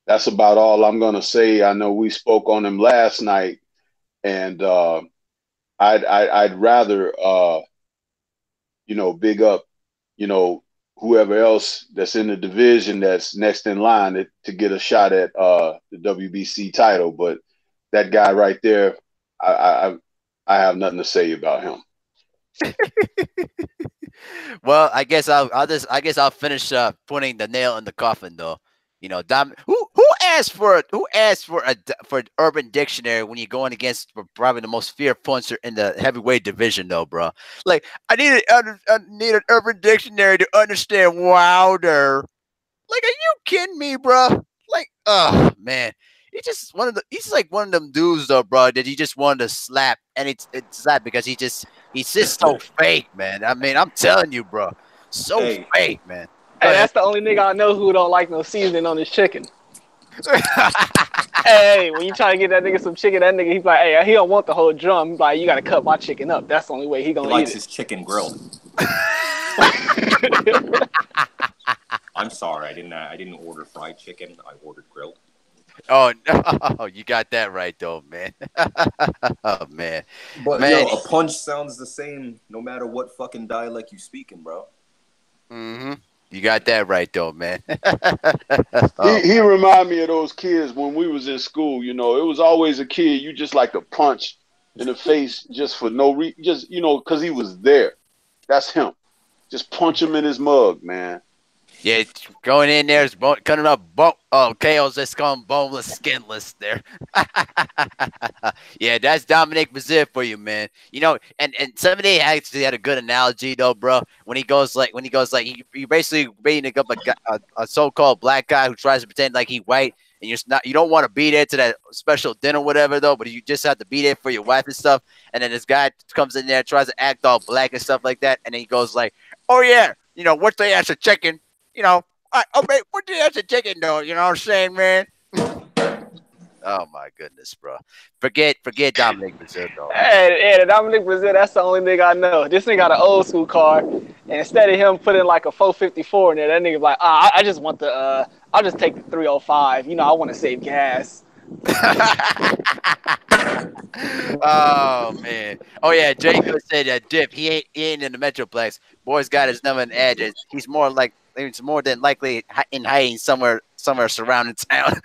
that's about all I'm gonna say. I know we spoke on him last night, and I'd rather big up whoever else that's in the division that's next in line to get a shot at the WBC title. But that guy right there, I have nothing to say about him. Well, I guess I'll finish putting the nail in the coffin, though. You know, who asked for an Urban Dictionary when you're going against probably the most feared puncher in the heavyweight division, though, bro? Like, I need an Urban Dictionary to understand Wilder. Like, are you kidding me, bro? Like, oh man, he's like one of them dudes, though, bro, that you just wanted to slap, and it's slap because he's just so fake, man. I mean, I'm telling you, bro, fake, man. Hey, that's the only nigga I know who don't like no seasoning on his chicken. Hey, when you try to get that nigga some chicken, that nigga, he's like, hey, he don't want the whole drum. He's like, you gotta cut my chicken up. That's the only way he He gonna likes eat his chicken grilled. it. I'm sorry, I didn't order fried chicken. I ordered grilled. Oh no, you got that right though, man. Oh man, But man. yo, a punch sounds the same no matter what fucking dialect you speaking, bro. You got that right though, man. He remind me of those kids when we was in school. You know, it was always a kid you just like to punch in the face just for no reason, just because he was there. That's him. Just punch him in his mug, man. Yeah, going in there is cutting up KO's just going boneless, skinless there. Yeah, that's Dominic Breazeale for you, man. And somebody actually had a good analogy though, bro. When he goes like he basically beating up a so-called black guy who tries to pretend like he white, and you don't want to be there to that special dinner, whatever though, but you just have to be there for your wife and stuff. And then this guy comes in there, tries to act all black and stuff like that, and then he goes like, "Oh yeah, what's the ass of chicken?" Man, what the hell's a chicken though? You know what I'm saying, man? Oh my goodness, bro. Forget Dominic Breazeale though. Hey, Dominic Breazeale, that's the only nigga I know. This nigga got an old school car, and instead of him putting like a 454 in there, that nigga like, I just want I'll just take the 305. I want to save gas. Oh man. Oh yeah, Jacob said that Dip. He ain't in the Metroplex. Boy's got his number and address. He's more than likely in hiding somewhere surrounding town.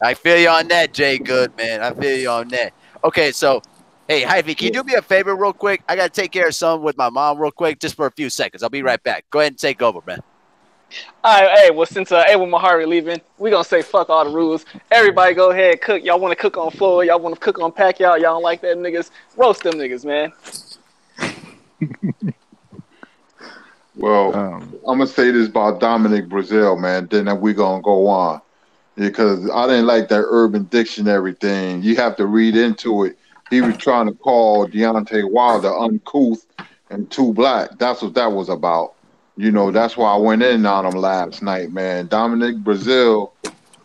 I feel you on that, Jay Good, man. I feel you on that. Okay, so hey, Hyphy, can you do me a favor real quick? I gotta take care of something with my mom real quick, just for a few seconds. I'll be right back. Go ahead and take over, man. All right, hey, well, since with Mehari leaving, we gonna say fuck all the rules. Everybody go ahead, cook. Y'all want to cook on floor? Y'all want to cook on Pacquiao? Y'all don't like that niggas? Roast them niggas, man. Well, I'm gonna say this about Dominic Breazeale, man. Then we gonna go on because I didn't like that Urban Dictionary thing. You have to read into it. He was trying to call Deontay Wilder uncouth and too black. That's what that was about. That's why I went in on him last night, man. Dominic Breazeale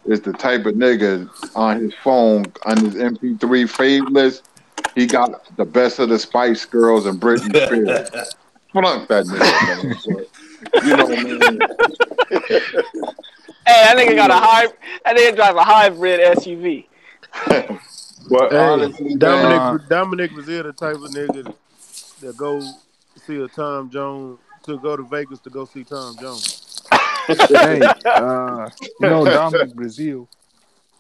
is the type of nigga on his phone, on his MP3 fave list. He got the best of the Spice Girls and Britney Spears. Fuck that nigga, man. What I mean? Hey, that nigga that nigga drive a hybrid SUV. But Hey, honestly, Dominic Breazeale the type of nigga that go see a Tom Jones, to go to Vegas to go see Tom Jones. Hey, Dominic Breazeale,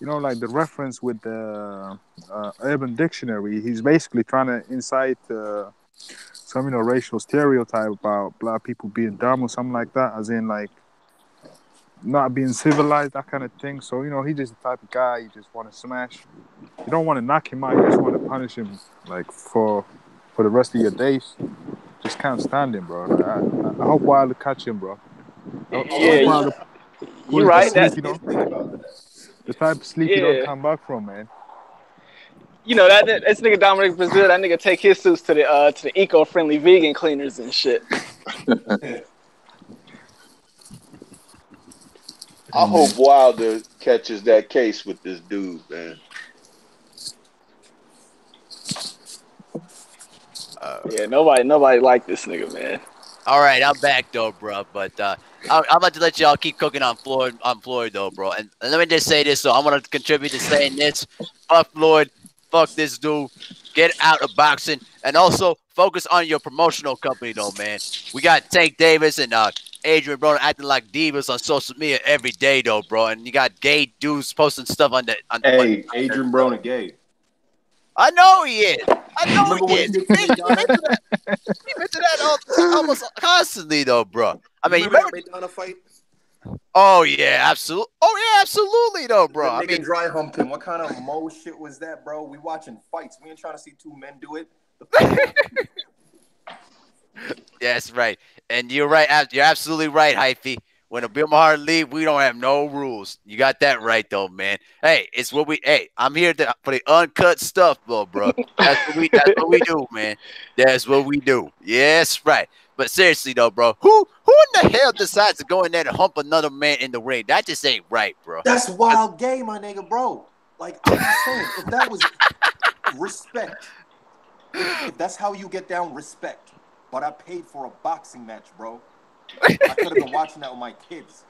like the reference with the Urban Dictionary, he's basically trying to incite some, racial stereotype about black people being dumb or something like that, as in, like, not being civilized, that kind of thing. So, he's just the type of guy you just want to smash. You don't want to knock him out. You just want to punish him, like, for the rest of your days. Just can't stand him, bro. I hope Wilder catch him, bro. Yeah, you right. Sleep, the type of sleep you don't come back from, man. This nigga Dominic Breazeale, that nigga take his suits to the eco-friendly vegan cleaners and shit. I hope Wilder catches that case with this dude, man. Yeah, nobody like this nigga, man. All right, I'm back though, bro. But I'm about to let y'all keep cooking on Floyd though, bro. And let me just say this, so I'm gonna contribute to saying this: fuck Floyd, fuck this dude, get out of boxing, and also focus on your promotional company, though, man. We got Tank Davis and Adrian Broner acting like divas on social media every day, though, bro. And you got gay dudes posting stuff on the. Hey, Adrian Broner gay. I know he is. I know Remember he is. He mentioned that almost constantly, though, bro. I mean, you remember that Maidana fight? Oh yeah, absolutely. Oh yeah, absolutely, though, bro. The nigga dry humped him. What kind of mo shit was that, bro? We watching fights. We ain't trying to see two men do it. That's right, and you're right. You're absolutely right, Hyphy. When a Bill Maher leave, we don't have no rules. You got that right, though, man. Hey, it's what we. Hey, I'm here for the uncut stuff, though, bro. That's what we. That's what we do, man. That's what we do. Yes, right. But seriously, though, bro, who in the hell decides to go in there and hump another man in the ring? That just ain't right, bro. That's wild game, my nigga, bro. Like I'm just saying, if that was respect, if that's how you get down, respect. But I paid for a boxing match, bro. I could have been watching that with my kids.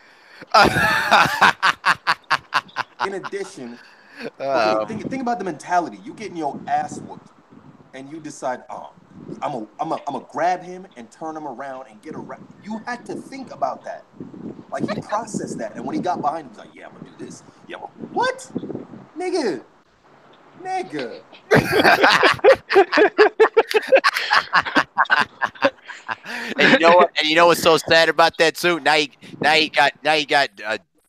In addition, okay, think about the mentality. You getting your ass whooped, and you decide, I'm gonna grab him and turn him around and get around. You had to think about that. Like he processed that, and when he got behind him, he was like, "Yeah, I'm gonna do this. Yeah, what, nigga." And you know what? And you know what's so sad about that too? Now you got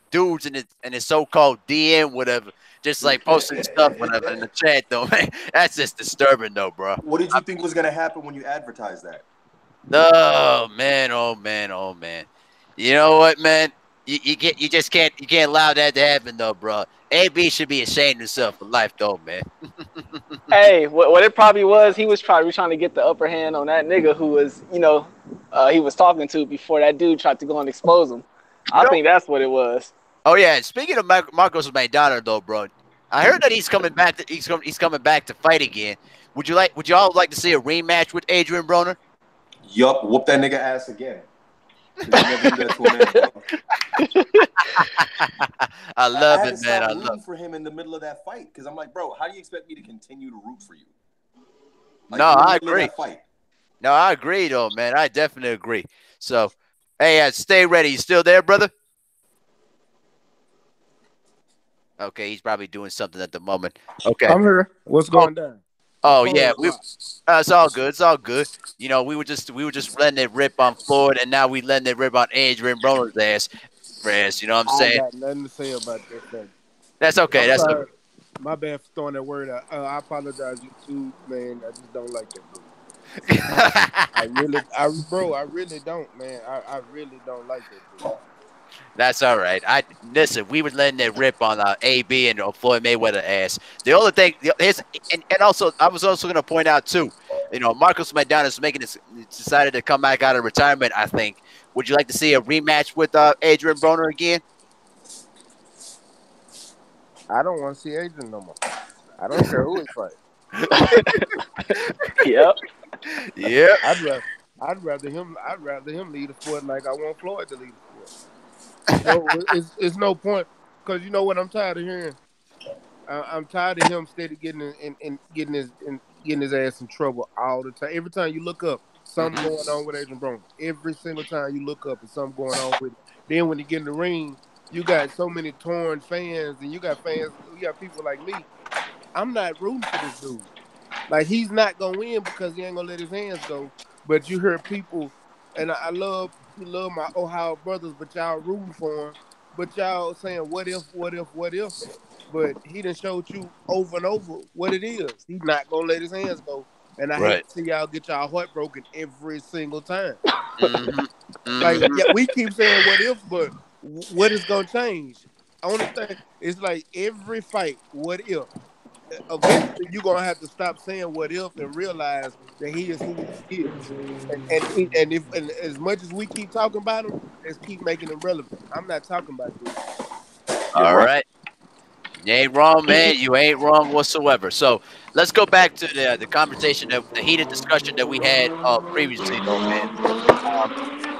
dudes in his so-called DM, whatever, just like posting stuff whatever in the chat though, man. That's just disturbing though, bro. What did you think was gonna happen when you advertised that? Oh man, oh man, oh man. You know what, man? You can't allow that to happen though, bro. AB should be ashamed of himself for life though, man. Hey, what it probably was, he was probably trying to get the upper hand on that nigga who was, he was talking to before that dude tried to go and expose him. I think that's what it was. Oh yeah, speaking of Marcos Maidana though, bro, I heard that he's coming back. He's coming back to fight again. Would you all like to see a rematch with Adrian Broner? Yup, whoop that nigga ass again. I love it, man. I love for him in the middle of that fight because I'm like, bro, how do you expect me to continue to root for you? Like, no, I agree. No, I agree, though, man. I definitely agree. So, hey, stay ready. You still there, brother? Okay, he's probably doing something at the moment. Okay, I'm here. What's going down? Oh yeah, it's all good. It's all good. You know, we were just letting it rip on Floyd, and now we letting it rip on Adrian Broner's ass. Rez, you know what I'm saying? I got nothing to say about that thing. That's okay. That's okay. My bad for throwing that word out. I apologize, YouTube, man. I just don't like that dude. I really don't, man. I really don't like that dude. That's all right. Listen. We were letting it rip on AB and Floyd Mayweather ass. The only thing and also I was also going to point out too. You know, Marcos Maidana is decided to come back out of retirement. I think. Would you like to see a rematch with Adrian Broner again? I don't want to see Adrian no more. I don't care who he fight. Yep. Yeah. I'd rather him lead the sport like I want Floyd to lead the sport. It's no point because you know what I'm tired of hearing. I'm tired of him steady getting his ass in trouble all the time. Every time you look up, something going on with Adrian Broner. Every single time you look up, there's something going on with it. Then when you get in the ring, you got so many torn fans, and you got people like me. I'm not rooting for this dude. Like, he's not going to win because he ain't going to let his hands go. But you hear people, and I love my Ohio brothers, but y'all rooting for him. But y'all saying, what if? But he done showed you over and over what it is. He's not going to let his hands go. And I hate to see y'all get y'all heart broken every single time. Like, yeah, we keep saying what if, but what is going to change? Only thing is like every fight, what if? Eventually, you're going to have to stop saying what if and realize that he is who he is. And as much as we keep talking about him, let's keep making him relevant. I'm not talking about this. All right. You ain't wrong, man. You ain't wrong whatsoever. So let's go back to the conversation, the heated discussion that we had previously, though, man.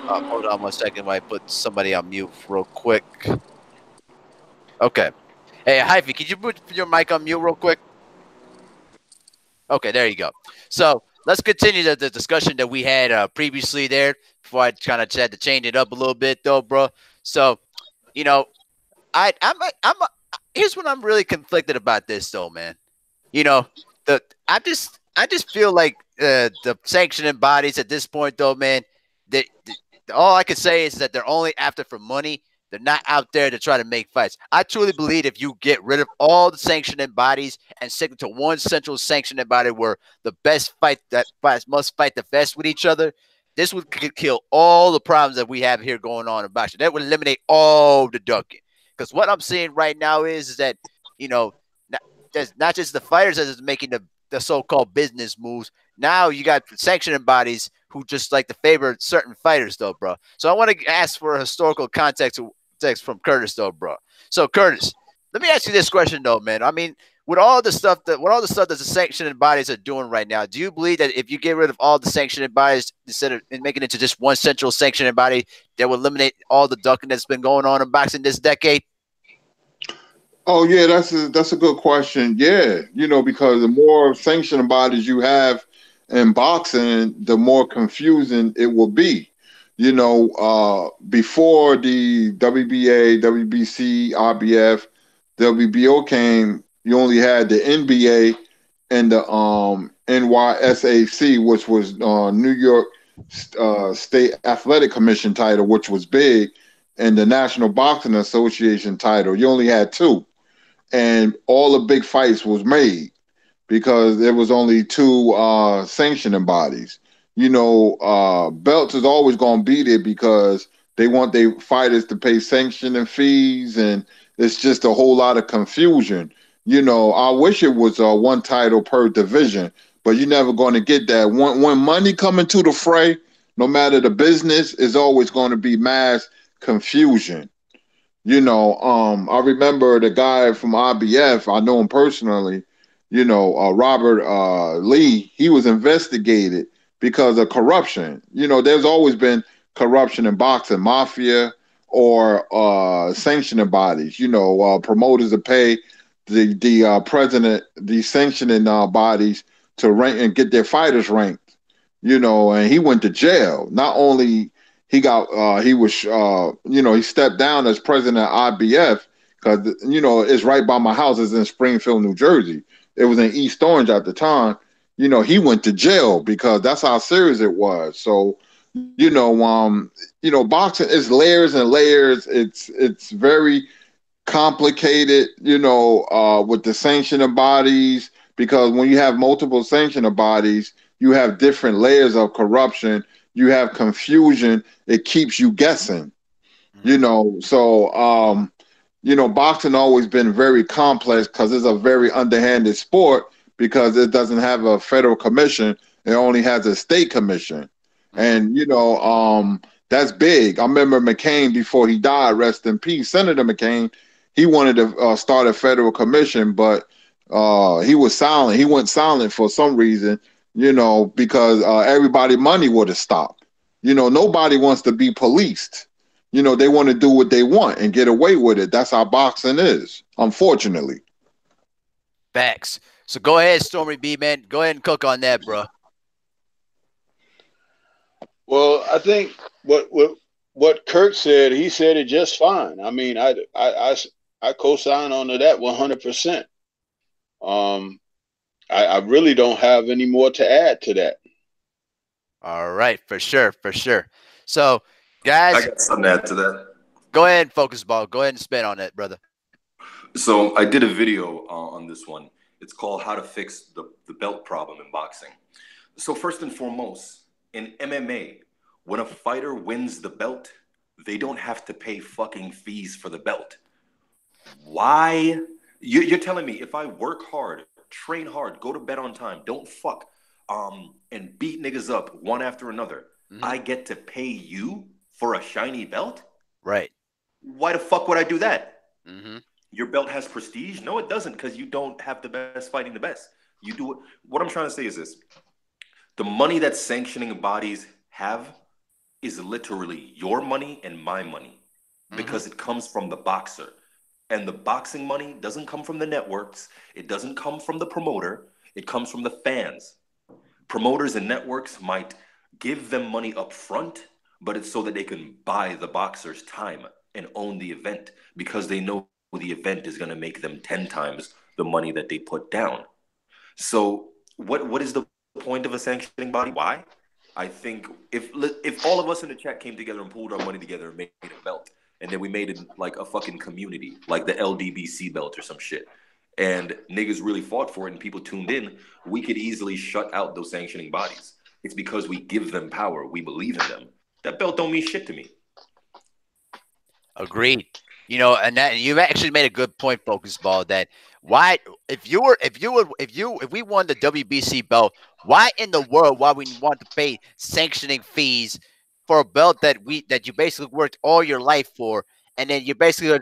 Hold on 1 second while I put somebody on mute real quick. Okay. Hey, Hyphy, could you put your mic on mute real quick? Okay, there you go. So let's continue the discussion that we had previously there before I kind of had to change it up a little bit, though, bro. So, you know, here's what I'm really conflicted about this, though, man. You know, I just feel like the sanctioning bodies at this point, though, man, that all I can say is that they're only after for money. They're not out there to try to make fights. I truly believe if you get rid of all the sanctioning bodies and stick to one central sanctioning body where the best fight that must fight the best with each other, this would kill all the problems that we have here going on in boxing. That would eliminate all the ducking. Because what I'm seeing right now is that, you know, not just the fighters that is making the so-called business moves. Now you got sanctioning bodies who just like to favor certain fighters, though, bro. So I want to ask for a historical context from Curtis, though, bro. So Curtis, let me ask you this question, though, man. I mean, with all the stuff that the sanctioning bodies are doing right now, do you believe that if you get rid of all the sanctioning bodies instead of making it to just one central sanctioning body, that will eliminate all the ducking that's been going on in boxing this decade? Oh yeah, that's a good question. Yeah, because the more sanctioning bodies you have in boxing, the more confusing it will be. Before the WBA, WBC, RBF, WBO came, you only had the NBA and the NYSAC, which was New York State Athletic Commission title, which was big, and the National Boxing Association title. You only had two. And all the big fights was made because there was only two sanctioning bodies. Belts is always going to be there because they want their fighters to pay sanctioning fees, and it's just a whole lot of confusion. I wish it was one title per division, but you're never going to get that. When money come into the fray, no matter the business, is always going to be mass confusion. I remember the guy from IBF, I know him personally, Robert Lee, he was investigated because of corruption. There's always been corruption in boxing, mafia or sanctioning bodies, promoters that pay the president, the sanctioning bodies to rank and get their fighters ranked, and he went to jail. Not only he stepped down as president of IBF because, it's right by my house. It's in Springfield, New Jersey. It was in East Orange at the time. He went to jail because that's how serious it was. So, boxing is layers and layers. It's very complicated, with the sanctioning bodies, because when you have multiple sanctioning bodies, you have different layers of corruption. You have confusion. It keeps you guessing, So, boxing always been very complex because it's a very underhanded sport because it doesn't have a federal commission. It only has a state commission. And, that's big. I remember McCain, before he died, rest in peace, Senator McCain, he wanted to start a federal commission, but he was silent. He went silent for some reason, because everybody money would have stopped. Nobody wants to be policed. They want to do what they want and get away with it. That's how boxing is, unfortunately. Facts. So go ahead, Stormy B, man. Go ahead and cook on that, bro. Well, I think what Kurt said, he said it just fine. I mean, I co-sign on to that 100%. I really don't have any more to add to that. All right, for sure. So, guys, I got something to add to that. Go ahead, Focus Ball. Go ahead and spin on it, brother. So I did a video on this one. It's called How to Fix the Belt Problem in Boxing. So first and foremost, in MMA, when a fighter wins the belt, they don't have to pay fucking fees for the belt. Why? You're telling me if I work hard, train hard, go to bed on time, don't fuck, and beat niggas up one after another, I get to pay you for a shiny belt? Right. Why the fuck would I do that? Your belt has prestige? No, it doesn't, because you don't have the best fighting the best. You do it. What I'm trying to say is this. The money that sanctioning bodies have is literally your money and my money because it comes from the boxer. And the boxing money doesn't come from the networks. It doesn't come from the promoter. It comes from the fans. Promoters and networks might give them money up front, but it's so that they can buy the boxer's time and own the event because they know the event is going to make them 10 times the money that they put down. So what is the point of a sanctioning body? Why? I think if all of us in the chat came together and pooled our money together and made a belt, and then we made it like a fucking community, like the LDBC belt or some shit, and niggas really fought for it and people tuned in, we could easily shut out those sanctioning bodies. It's because we give them power. We believe in them. That belt don't mean shit to me. Agreed. You know, and that you've actually made a good point, Focus Ball. That why, if we won the WBC belt, why in the world why we want to pay sanctioning fees for a belt that you basically worked all your life for, and then basically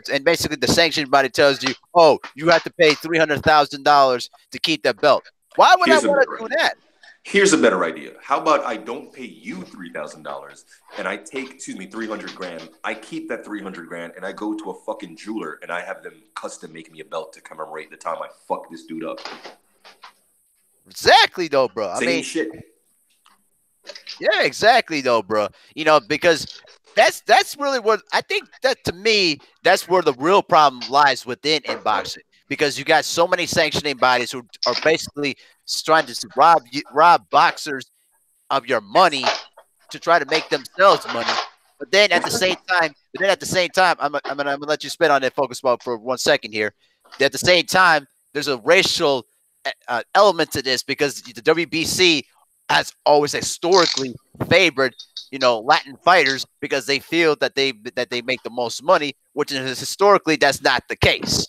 the sanctioning body tells you, oh, you have to pay $300,000 to keep that belt. Why would I want to do that? Here's a better idea. How about I don't pay you $3,000 and I take, $300,000. I keep that $300,000 and I go to a fucking jeweler and I have them custom make me a belt to commemorate the time I fucked this dude up. Exactly, though, bro. Same shit. Yeah, exactly, though, bro. You know, because that's really what I think. That to me, that's where the real problem lies within in boxing. Because you got so many sanctioning bodies who are basically trying to rob boxers of your money to try to make themselves money. But then at the same time, I'm gonna let you spit on that focus ball for 1 second here. At the same time, there's a racial element to this because the WBC has always historically favored, Latin fighters because they feel that they make the most money, which is historically that's not the case.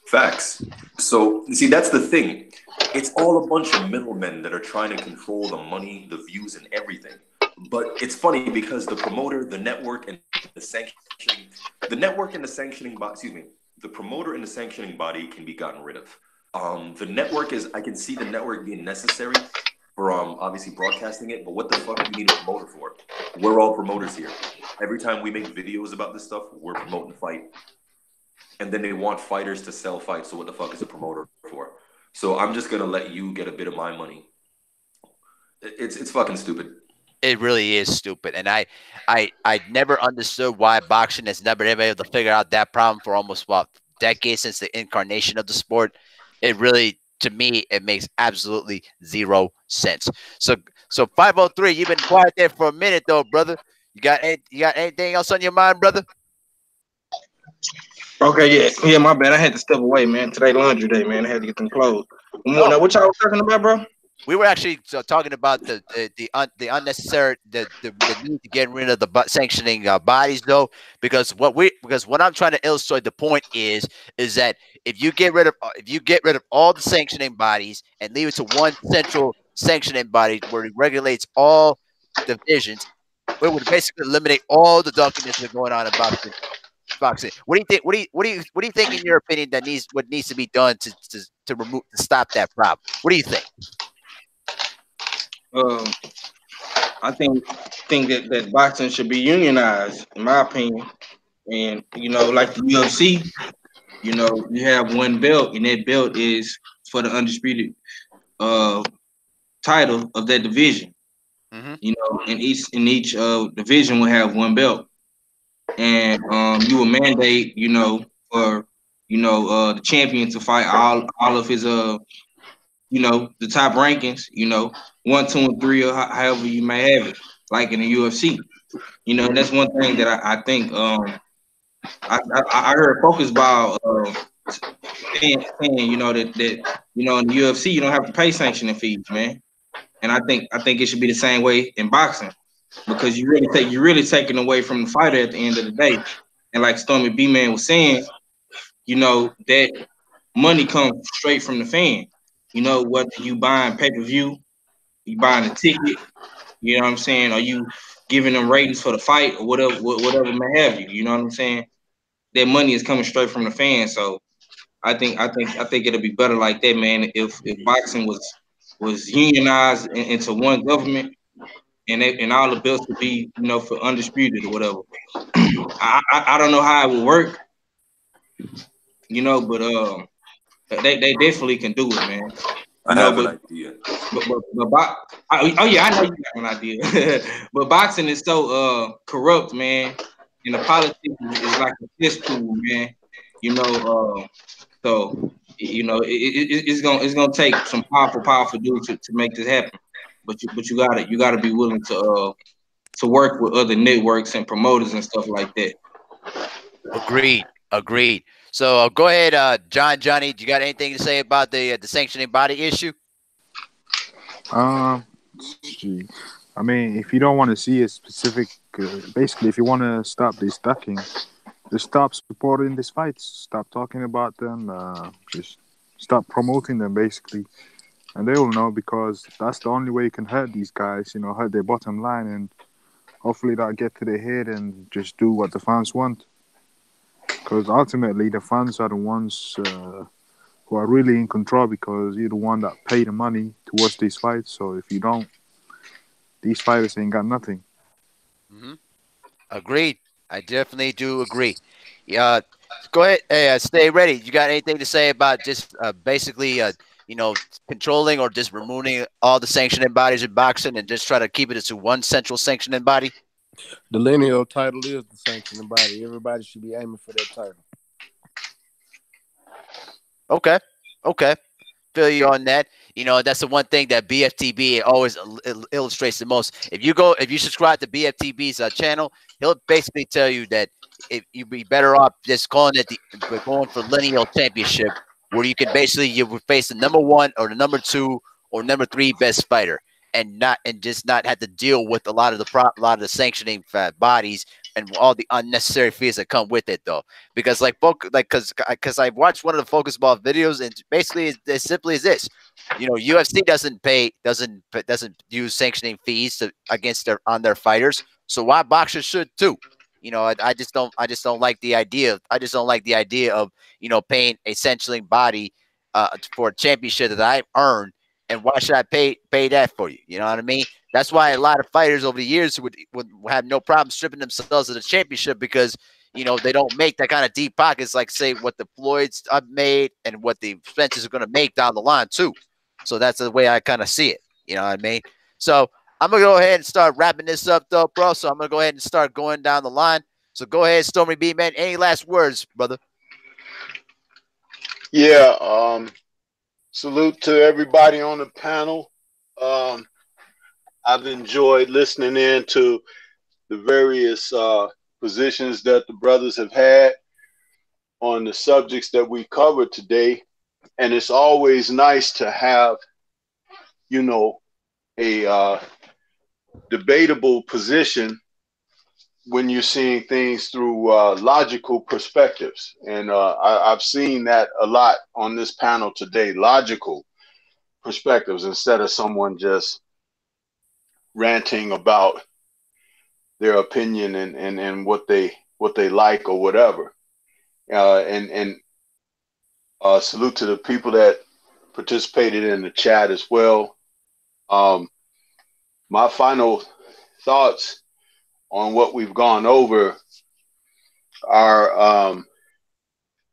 Facts. So, see, that's the thing. It's all a bunch of middlemen that are trying to control the money, the views, and everything. But it's funny because the promoter, the network, and the sanctioning, the promoter and the sanctioning body can be gotten rid of. I can see the network being necessary for obviously broadcasting it, but what the fuck do we need a promoter for? We're all promoters here. Every time we make videos about this stuff, we're promoting the fight. And then they want fighters to sell fights. So what the fuck is a promoter for? So I'm just gonna let you get a bit of my money. It's fucking stupid. It really is stupid, and I never understood why boxing has never been able to figure out that problem for almost decades since the incarnation of the sport. It really, to me, it makes absolutely zero sense. So 503, you've been quiet there for a minute though, brother. You got anything else on your mind, brother? Okay, yeah, my bad. I had to step away, man. Today laundry day, man. I had to get them clothes. Now, what y'all was talking about, bro? We were actually talking about the unnecessary the need to get rid of the sanctioning bodies, though, because what I'm trying to illustrate the point is that if you get rid of all the sanctioning bodies and leave it to one central sanctioning body where it regulates all divisions, it would basically eliminate all the darkness that's going on in boxing. What do you think? What do you think, in your opinion, what needs to be done to stop that problem? What do you think? I think that boxing should be unionized, in my opinion. And like the UFC, you have one belt, and that belt is for the undisputed title of that division. Mm-hmm. And each division will have one belt. And you will mandate, for the champion to fight all of his the top rankings, 1, 2, and 3, or however you may have it, like in the UFC. That's one thing that I think I heard Focus Ball saying, that in the UFC you don't have to pay sanctioning fees, man. And I think it should be the same way in boxing. Because you're really taking away from the fighter at the end of the day. And like Stormy B-Man was saying, that money comes straight from the fan. Whether you buying pay-per-view, you buying a ticket, you know what I'm saying? Are you giving them ratings for the fight or whatever may have you? You know what I'm saying? That money is coming straight from the fan. So I think it'll be better like that, man. If boxing was unionized into one government, and all the belts would be, for undisputed or whatever. I don't know how it would work, but they definitely can do it, man. I have an idea. I know you got an idea. But boxing is so corrupt, man, and the politics is like a cesspool, man. So it's gonna take some powerful dudes to make this happen. But you gotta be willing to work with other networks and promoters and stuff like that. Agreed. So go ahead, Johnny. Do you got anything to say about the sanctioning body issue? Um, gee. I mean, if you don't want to see a specific, basically, if you want to stop this ducking, just stop supporting these fights. Stop talking about them. Just stop promoting them, basically, and they will know because that's the only way you can hurt these guys. You know, hurt their bottom line, and hopefully that'll get to their head and just do what the fans want. Because ultimately, the fans are the ones who are really in control because you're the one that pay the money to watch these fights. So if you don't, these fighters ain't got nothing. Mm-hmm. Agreed. I definitely do agree. Yeah. Go ahead. Hey, stay ready. You got anything to say about just basically, controlling or just removing all the sanctioning bodies in boxing and just try to keep it to one central sanctioning body? The lineal title is the sanctioning body. Everybody should be aiming for that title. Okay. Feel you on that. That's the one thing that BFTB always illustrates the most. If you subscribe to BFTB's channel, he'll basically tell you that if you'd be better off just calling it going for lineal championship, where you would face the number one or the number two or number three best fighter, and just not have to deal with a lot of the sanctioning bodies and all the unnecessary fees that come with it, though. Because because I watched one of the Focus Ball videos, and basically it's as simply as this: UFC doesn't use sanctioning fees on their fighters, so why boxers should too? I just don't like the idea. I just don't like the idea of paying a sanctioning body for a championship that I earned, and why should I pay that for you? You know what I mean? That's why a lot of fighters over the years would have no problem stripping themselves of the championship because they don't make that kind of deep pockets like say what the Floyds have made and what the Spences are going to make down the line too. So that's the way I kind of see it. You know what I mean? So I'm gonna go ahead and start wrapping this up though, bro. So I'm gonna go ahead and start going down the line. So go ahead, Stormy B, man. Any last words, brother? Yeah. Salute to everybody on the panel. I've enjoyed listening in to the various positions that the brothers have had on the subjects that we covered today. And it's always nice to have, a debatable position when you're seeing things through logical perspectives. And I've seen that a lot on this panel today, logical perspectives instead of someone just ranting about their opinion and what they like or whatever. And salute to the people that participated in the chat as well. My final thoughts on what we've gone over are,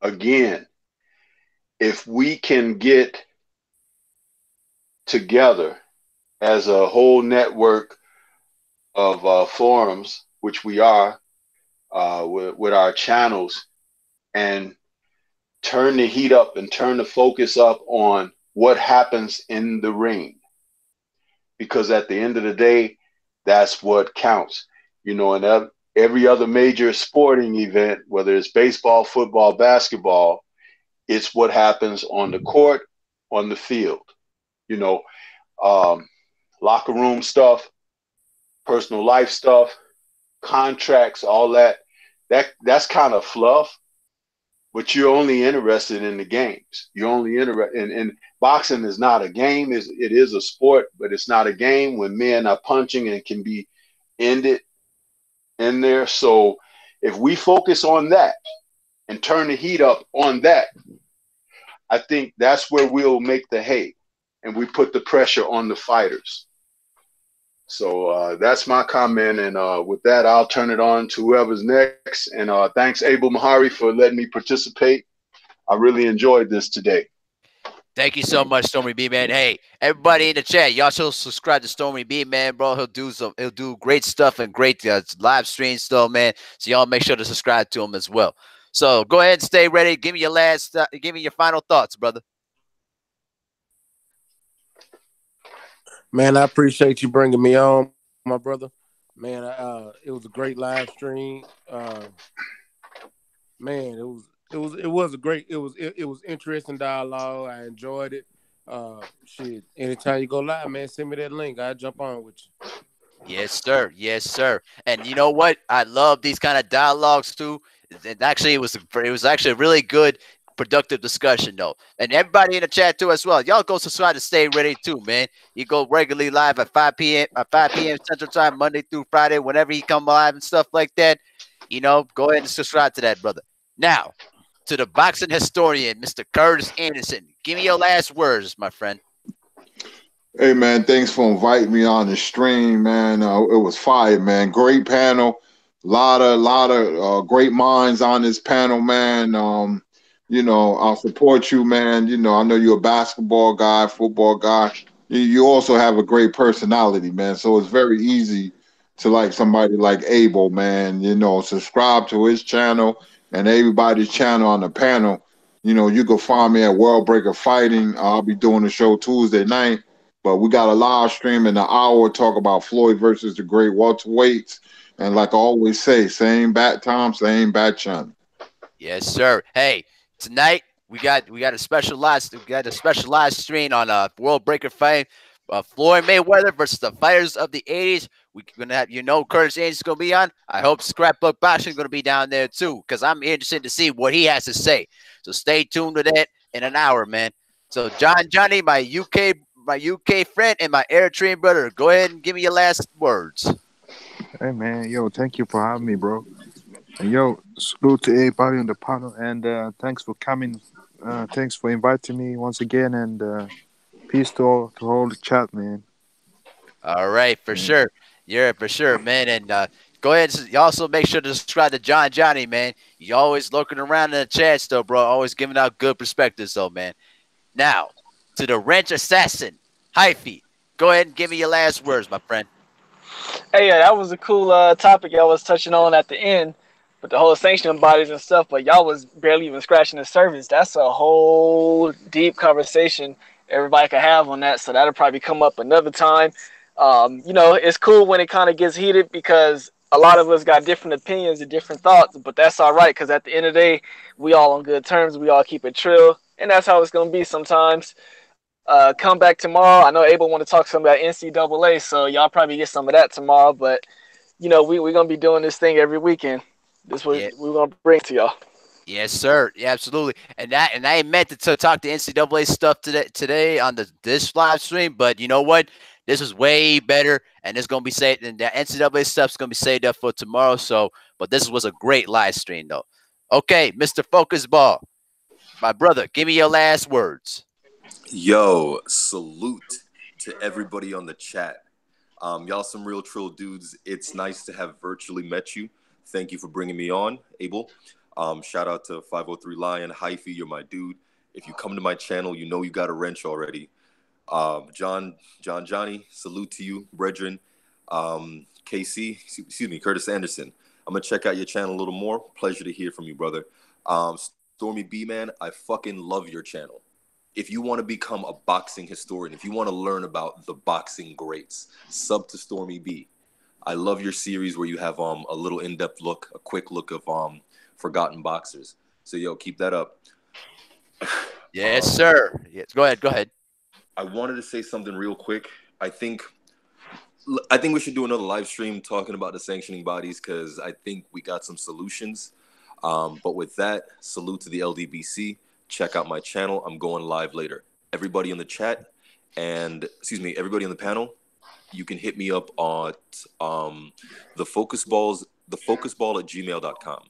again, if we can get together as a whole network of forums, which we are, with our channels, and turn the heat up and turn the focus up on what happens in the ring. Because at the end of the day, that's what counts. And every other major sporting event, whether it's baseball, football, basketball, it's what happens on the court, on the field. Locker room stuff, personal life stuff, contracts, all that's kind of fluff, but you're only interested in the games. You're only interested in boxing is not a game. It is a sport, but it's not a game when men are punching and can be ended in there. So if we focus on that and turn the heat up on that, I think that's where we'll make the hay, and we put the pressure on the fighters. So that's my comment, and with that, I'll turn it on to whoever's next. And thanks, Abel Mehari, for letting me participate. I really enjoyed this today. Thank you so much, Stormy B, man. Hey, everybody in the chat, y'all should subscribe to Stormy B, man, bro. He'll do great stuff and great live streams, though, man. So y'all make sure to subscribe to him as well. So go ahead and stay ready. Give me your final thoughts, brother. Man, I appreciate you bringing me on, my brother. Man, it was a great live stream. Man, it was interesting dialogue. I enjoyed it. Shit. Anytime you go live, man, send me that link. I'll jump on with you. Yes, sir. Yes, sir. And you know what? I love these kind of dialogues too. And actually, it was actually a really good, productive discussion though. And everybody in the chat too as well. Y'all go subscribe to Stay Ready too, man. You go regularly live at 5 p.m. at 5 p.m. Central Time, Monday through Friday, whenever he come live and stuff like that. Go ahead and subscribe to that, brother. Now, to the boxing historian, Mr. Curtis Anderson. Give me your last words, my friend. Hey, man, thanks for inviting me on the stream, man. It was fire, man. Great panel. Lot of great minds on this panel, man. I'll support you, man. I know you're a basketball guy, football guy. You also have a great personality, man. So it's very easy to like somebody like Abel, man. Subscribe to his channel and everybody's channel on the panel. You can find me at World Breaker Fighting. I'll be doing the show Tuesday night. But we got a live stream in an hour, talk about Floyd versus the great welterweights. And like I always say, same bat time, same bat channel. Yes, sir. Hey, tonight we got a special live stream on World Breaker Fight. Floyd Mayweather versus the fighters of the 80s. We're gonna have Curtis Anderson's gonna be on. I hope Scrapbook Boxing gonna be down there too, because I'm interested to see what he has to say. So stay tuned to that in an hour, man. So Johnny, my UK friend and my Eritrean brother, go ahead and give me your last words. Hey, man. Yo, thank you for having me, bro. And yo, salute to everybody on the panel. And thanks for coming. Thanks for inviting me once again. And peace to all the chat, man. All right, for sure. Yeah, for sure, man. And go ahead and also make sure to subscribe to Johnny, man. You always lurking around in the chats, though, bro. Always giving out good perspectives, though, man. Now, to the wrench assassin, Hyphy. Go ahead and give me your last words, my friend. Hey, yeah, that was a cool topic y'all was touching on at the end with the whole sanctioning bodies and stuff, but y'all was barely even scratching the surface. That's a whole deep conversation everybody could have on that, so that'll probably come up another time. It's cool when it kind of gets heated because a lot of us got different opinions and different thoughts, but that's all right because at the end of the day, we all on good terms. We all keep it trill, and that's how it's going to be sometimes. Come back tomorrow. I know Abel want to talk some about NCAA, so y'all probably get some of that tomorrow. But we're gonna be doing this thing every weekend. This is what we're gonna bring to y'all. Yes, sir. Yeah, absolutely. And I meant to talk to NCAA stuff today on this live stream, but you know what? This was way better, and it's gonna be saved. And the NCAA stuff's gonna be saved up for tomorrow. But this was a great live stream, though. Okay, Mr. Focus Ball, my brother, give me your last words. Yo, salute to everybody on the chat. Y'all some real trill dudes. It's nice to have virtually met you. Thank you for bringing me on, Abel. Shout out to 503 Lion, Hyphy, you're my dude. If you come to my channel, you know you got a wrench already. Johnny, salute to you, brethren. Curtis Anderson. I'm gonna check out your channel a little more. Pleasure to hear from you, brother. Stormy B, man, I fucking love your channel. If you want to become a boxing historian, if you want to learn about the boxing greats, sub to Stormy B. I love your series where you have a little in-depth look, a quick look of forgotten boxers. So, yo, keep that up. Yes, sir. Yes, go ahead. I wanted to say something real quick. I think we should do another live stream talking about the sanctioning bodies because I think we got some solutions. But with that, salute to the LDBC. Check out my channel. I'm going live later. Everybody in the chat everybody on the panel, you can hit me up on the focus ball at gmail.com,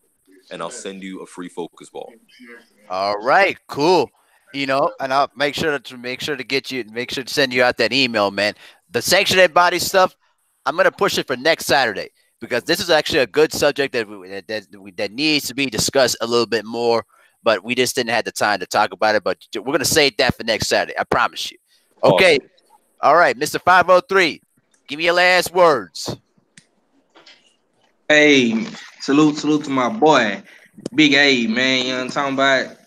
and I'll send you a free focus ball. All right, cool. And I'll make sure to send you out that email, man. The sanctioned body stuff, I'm gonna push it for next Saturday because this is actually a good subject that needs to be discussed a little bit more. But we just didn't have the time to talk about it. But we're going to save that for next Saturday. I promise you. Okay. Awesome. All right, Mr. 503, give me your last words. Hey, salute to my boy, Big A, man. You know what I'm talking about?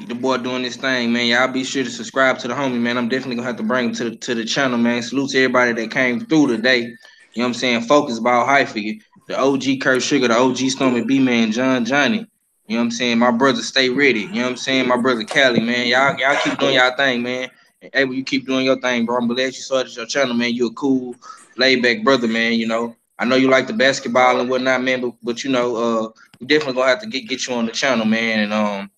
The boy doing this thing, man. Y'all be sure to subscribe to the homie, man. I'm definitely going to have to bring him to the channel, man. Salute to everybody that came through today. You know what I'm saying? Focus Ball Hyphy, the OG Kurt Sugar, the OG Stormy B, man, Johnny. You know what I'm saying? My brother, stay ready. You know what I'm saying? My brother, Cali, man. Y'all keep doing y'all thing, man. And Abel, you keep doing your thing, bro. I'm glad you started your channel, man. You a cool, laid back brother, man. You know, I know you like the basketball and whatnot, man. But you know, we definitely gonna have to get you on the channel, man. And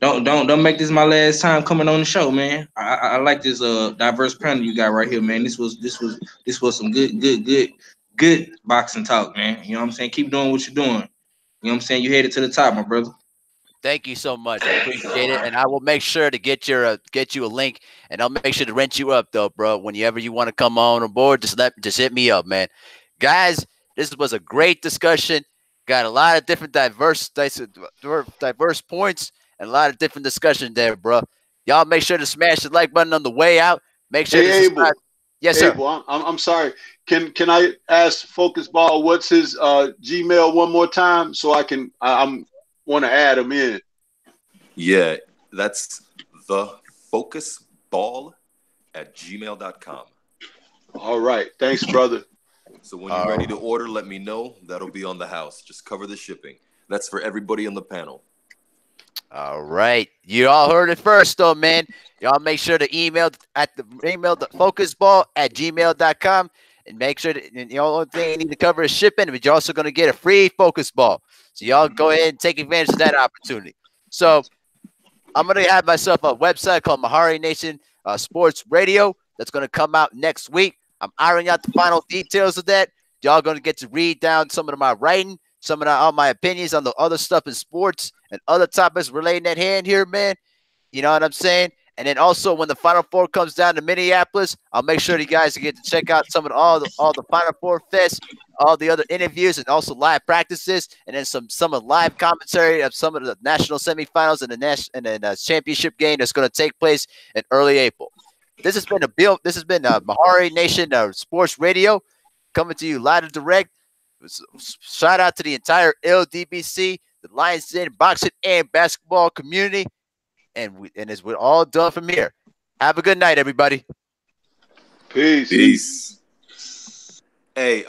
don't make this my last time coming on the show, man. I like this diverse panel you got right here, man. This was some good boxing talk, man. You know what I'm saying? Keep doing what you're doing. You know what I'm saying? You headed to the top, my brother. Thank you so much. I appreciate it, and I will make sure to get you a link, and I'll make sure to rent you up, though, bro. Whenever you want to come on board, just hit me up, man. Guys, this was a great discussion. Got a lot of different diverse points and a lot of different discussion there, bro. Y'all make sure to smash the like button on the way out. Make sure to subscribe. Yes, sir. Abel, I'm sorry. Can I ask Focus Ball what's his Gmail one more time so I can I'm want to add him in? Yeah, that's thefocusball@gmail.com. All right. Thanks, brother. So when you're ready to order, let me know. That'll be on the house. Just cover the shipping. That's for everybody on the panel. All right. You all heard it first, though, man. Y'all make sure to email the focusball@gmail.com and make sure that the only thing you need to cover is shipping, but you're also going to get a free focus ball. So y'all go ahead and take advantage of that opportunity. So I'm going to have myself a website called MehariNation Sports Radio that's going to come out next week. I'm ironing out the final details of that. Y'all going to get to read down some of my writing, some of all my opinions on the other stuff in sports and other topics relating at hand here, man. You know what I'm saying? And then also when the Final Four comes down to Minneapolis, I'll make sure you guys get to check out some of all the Final Four fests, all the other interviews, and also live practices, and then some of the live commentary of some of the national semifinals and the championship game that's going to take place in early April. This has been MehariNation Sports Radio coming to you live and direct. Shout out to the entire LDBC, the Lions Den boxing and basketball community. And we're all done from here. Have a good night, everybody. Peace. Peace. Hey.